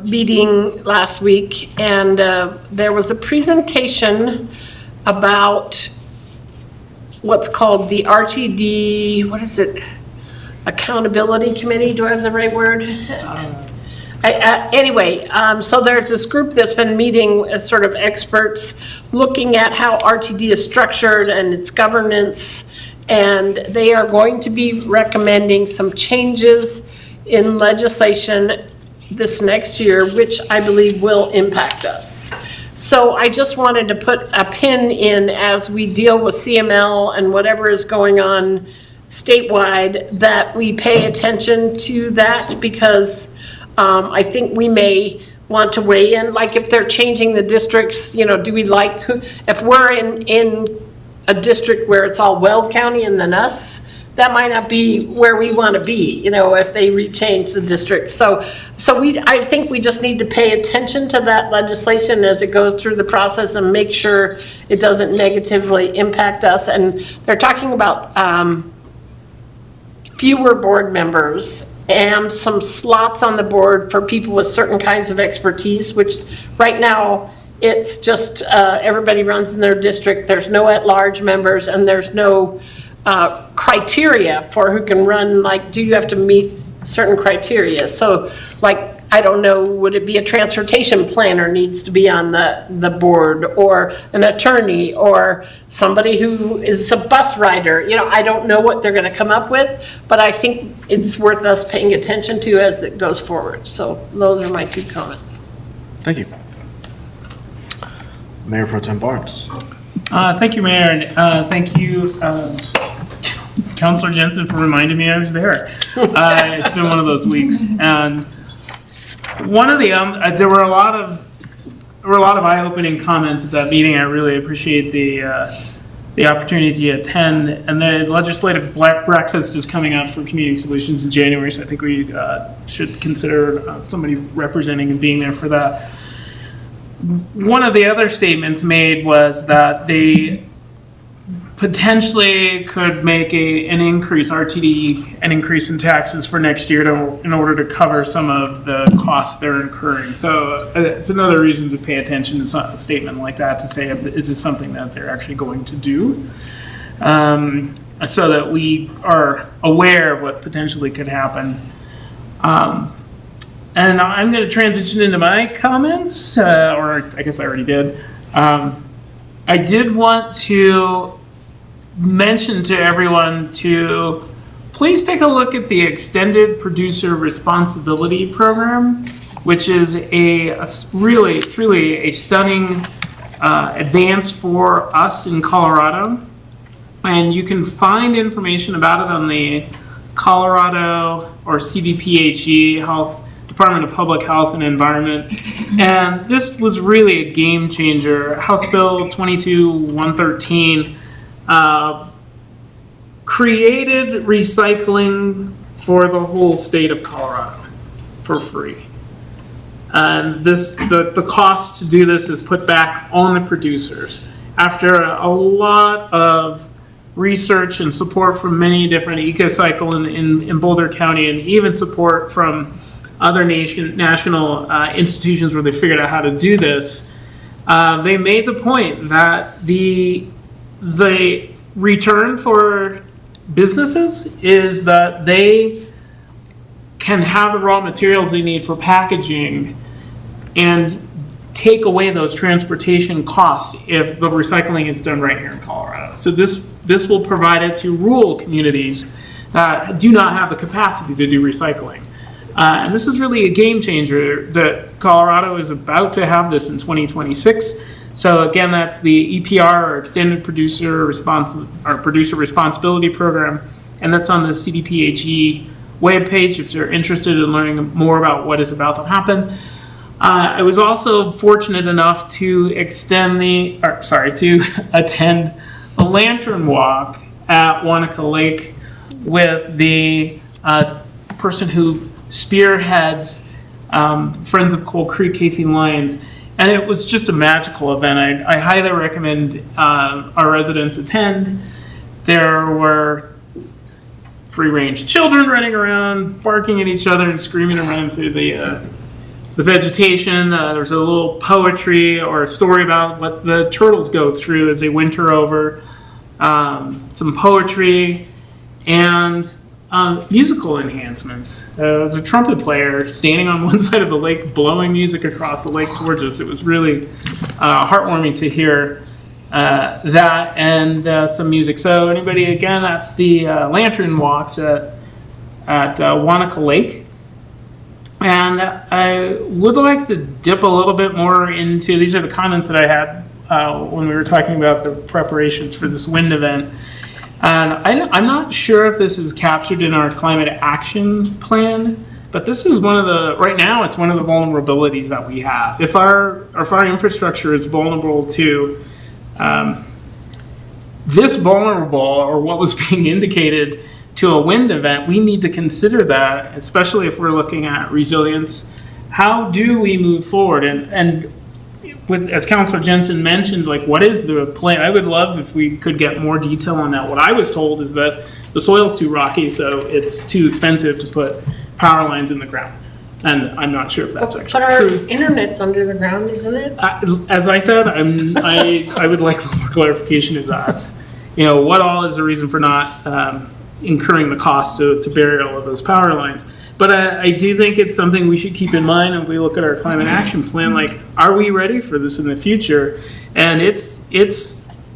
meeting last week, and there was a presentation about what's called the RTD, what is it? Accountability Committee, do I have the right word? Anyway, so there's this group that's been meeting as sort of experts looking at how RTD is structured and its governance, and they are going to be recommending some changes in legislation this next year, which I believe will impact us. So I just wanted to put a pin in as we deal with CML and whatever is going on statewide, that we pay attention to that, because I think we may want to weigh in, like if they're changing the districts, do we like, if we're in a district where it's all Weld County and then us, that might not be where we want to be, if they rechange the district. So I think we just need to pay attention to that legislation as it goes through the process and make sure it doesn't negatively impact us. And they're talking about fewer board members and some slots on the board for people with certain kinds of expertise, which right now it's just everybody runs in their district. There's no at-large members, and there's no criteria for who can run, like, do you have to meet certain criteria? So, like, I don't know, would it be a transportation planner needs to be on the board, or an attorney, or somebody who is a bus rider? I don't know what they're going to come up with, but I think it's worth us paying attention to as it goes forward. So those are my 2 comments. Thank you. Mayor Pro Tem Barnes. Thank you, Mayor, and thank you, Councilor Jensen, for reminding me I was there. It's been one of those weeks, and one of the there were a lot of eye-opening comments at that meeting. I really appreciate the the opportunity to attend. And the legislative breakfast is coming up for Community Solutions in January, so I think we should consider somebody representing and being there for that. One of the other statements made was that they potentially could make an increase, RTD, an increase in taxes for next year in order to cover some of the costs they're incurring. So it's another reason to pay attention to a statement like that, to say, is this something that they're actually going to do? So that we are aware of what potentially could happen. And I'm going to transition into my comments, or I guess I already did. I did want to mention to everyone to please take a look at the Extended Producer Responsibility Program, which is a really, truly a stunning advance for us in Colorado. And you can find information about it on the Colorado or CDPHE Department of Public Health and Environment. And this was really a game changer. House Bill 22-113 created recycling for the whole state of Colorado for free. And the cost to do this is put back on the producers. After a lot of research and support from many different EcoCycle in Boulder County, and even support from other national institutions where they figured out how to do this, they made the point that the return for businesses is that they can have the raw materials they need for packaging and take away those transportation costs if the recycling is done right here in Colorado. So this will provide it to rural communities that do not have the capacity to do recycling. And this is really a game changer that Colorado is about to have this in 2026. So again, that's the EPR, or Extended Producer Responsibility Program, and that's on the CDPHE webpage if you're interested in learning more about what is about to happen. I was also fortunate enough to attend a lantern walk at Wanaka Lake with the person who spearheads Friends of Coal Creek, Casey Lyons, and it was just a magical event. I highly recommend our residents attend. There were free-range children running around, barking at each other and screaming around through the vegetation. There's a little poetry or a story about what the turtles go through as they winter over, some poetry, and musical enhancements. There was a trumpet player standing on one side of the lake blowing music across the lake towards us. It was really heartwarming to hear that, and some music. So anybody, again, that's the lantern walks at Wanaka Lake. And I would like to dip a little bit more into, these are the comments that I had when we were talking about the preparations for this wind event. And I'm not sure if this is captured in our climate action plan, but this is right now it's one of the vulnerabilities that we have. If our infrastructure is vulnerable to this vulnerable, or what was being indicated to a wind event, we need to consider that, especially if we're looking at resilience. How do we move forward? And with, as Councilor Jensen mentioned, like, what is the plan? I would love if we could get more detail on that. What I was told is that the soil's too rocky, so it's too expensive to put power lines in the ground. And I'm not sure if that's actually But our true. internet's under the ground, isn't it? As I said, I would like a little more clarification if that's, what all is the reason for not incurring the cost to bury all of those power lines. But I do think it's something we should keep in mind if we look at our climate action plan. Like, are we ready for this in the future? And it's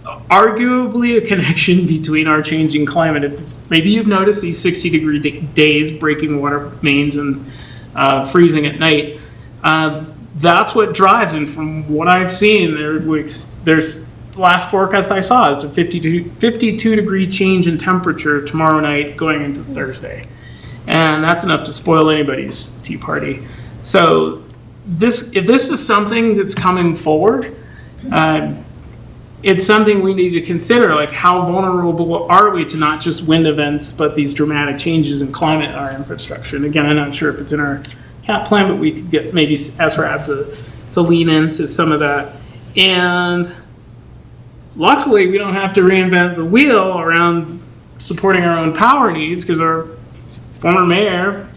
arguably a connection between our changing climate. If maybe you've noticed these 60-degree days, breaking water mains and freezing at night. That's what drives. And from what I've seen, there's the last forecast I saw is a 52-degree change in temperature tomorrow night going into Thursday. And that's enough to spoil anybody's tea party. So if this is something that's coming forward, it's something we need to consider, like how vulnerable are we to not just wind events, but these dramatic changes in climate in our infrastructure? And again, I'm not sure if it's in our cap plan, but we could get maybe SRAB to lean into some of that. And luckily, we don't have to reinvent the wheel around supporting our own power needs, because our former mayor,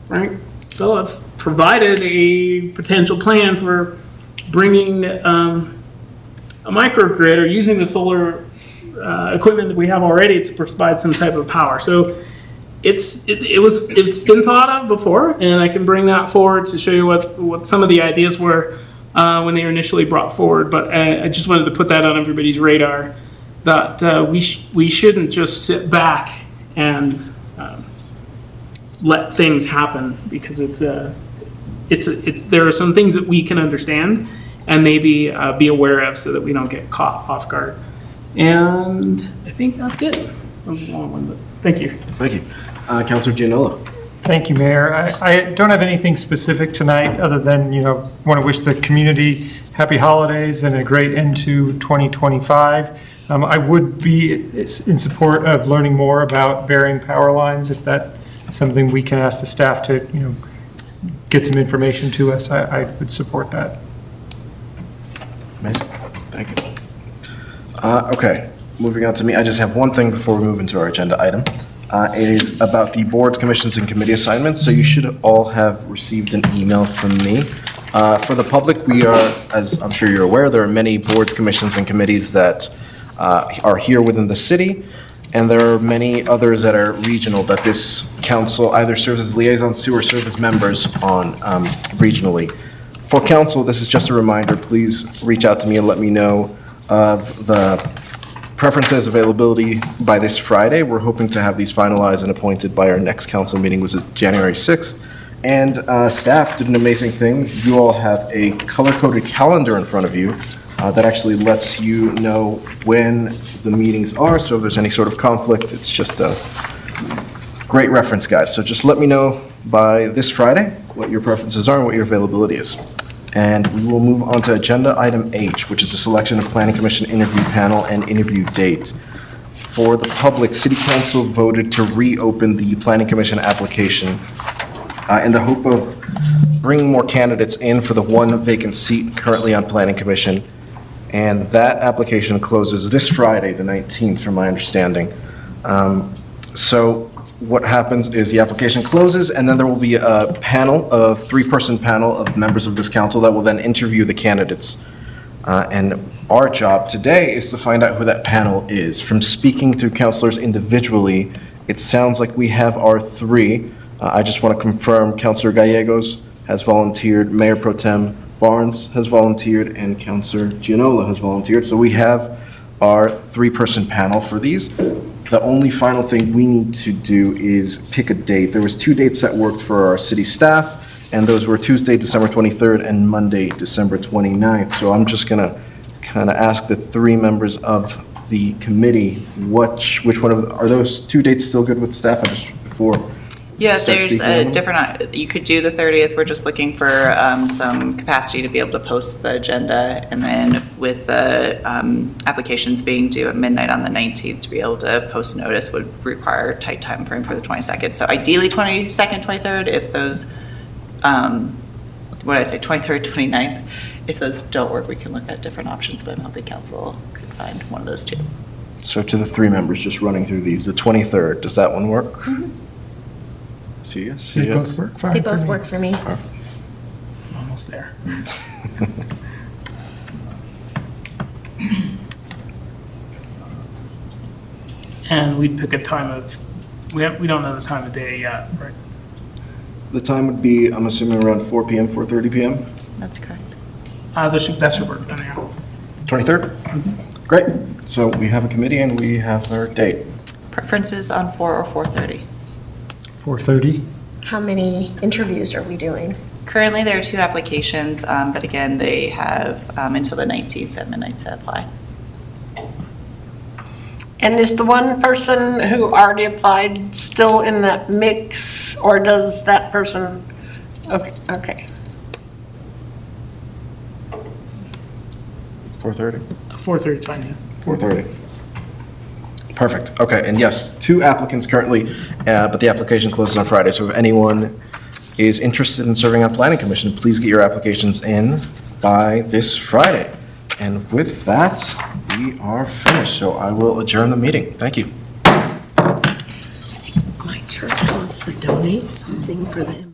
Frank Phillips, provided a potential plan for bringing a microgrid or using the solar equipment that we have already to provide some type of power. So it's been thought of before, and I can bring that forward to show you what some of the ideas were when they were initially brought forward. But I just wanted to put that on everybody's radar, that we shouldn't just sit back and let things happen, because there are some things that we can understand and maybe be aware of, so that we don't get caught off guard. And I think that's it. That was a long one, but thank you. Thank you. Councilor Gianola. Thank you, Mayor. I don't have anything specific tonight, other than, want to wish the community happy holidays and a great end to 2025. I would be in support of learning more about burying power lines. If that's something we can ask the staff to, get some information to us, I would support that. Amazing. Thank you. Okay, moving on to me. I just have one thing before we move into our agenda item. It is about the boards, commissions, and committee assignments. So you should all have received an email from me. For the public, we are, as I'm sure you're aware, there are many boards, commissions, and committees that are here within the city, and there are many others that are regional that this council either serves as liaisons to or serve as members on regionally. For council, this is just a reminder, please reach out to me and let me know of the preferences, availability by this Friday. We're hoping to have these finalized and appointed by our next council meeting, which is January 6th. And staff did an amazing thing. You all have a color-coded calendar in front of you that actually lets you know when the meetings are. So if there's any sort of conflict, it's just a great reference guide. So just let me know by this Friday what your preferences are and what your availability is. And we will move on to agenda item H, which is the selection of planning commission interview panel and interview date. For the public, city council voted to reopen the planning commission application in the hope of bringing more candidates in for the one vacant seat currently on planning commission. And that application closes this Friday, the 19th, from my understanding. So what happens is the application closes, and then there will be a panel, a three-person panel of members of this council that will then interview the candidates. And our job today is to find out who that panel is. From speaking to councilors individually, it sounds like we have our three. I just want to confirm Councilor Gallegos has volunteered, Mayor Pro Tem Barnes has volunteered, and Councilor Gianola has volunteered. So we have our three-person panel for these. The only final thing we need to do is pick a date. There was 2 dates that worked for our city staff, and those were Tuesday, December 23rd, and Monday, December 29th. So I'm just gonna kind of ask the three members of the committee, which one of, are those 2 dates still good with staff? Yeah, Start there's speaking a on different, you could do the 30th, we're just looking for some capacity to be able to post the agenda, and then with the applications being due at midnight on the 19th, to be able to post notice would require a tight time frame for the 22nd. So ideally 22nd, 23rd, if those, what did I say, 23rd, 29th, if those don't work, we can look at different options, but I'm hoping council could find one of those two. So to the three members, just running through these, the 23rd, does that one work? Mm-hmm. See you. They both work fine. They both work for me. I'm almost there. And we'd pick a time of, we don't know the time of day yet, right? The time would be, I'm assuming around 4 p.m., 4:30 p.m.? That's correct. That should work then, yeah. 23rd? Great. So we have a committee and we have our date. Preferences on 4 or 4:30? 4:30. How many interviews are we doing? Currently, there are 2 applications, but again, they have until the 19th at midnight to apply. And is the one person who already applied still in that mix, or does that person, okay. 4:30? 4:30 is fine, yeah. 4:30. Perfect. Okay, and yes, 2 applicants currently, but the application closes on Friday. So if anyone is interested in serving on Planning Commission, please get your applications in by this Friday. And with that, we are finished. So I will adjourn the meeting. Thank you. My church wants to donate something for the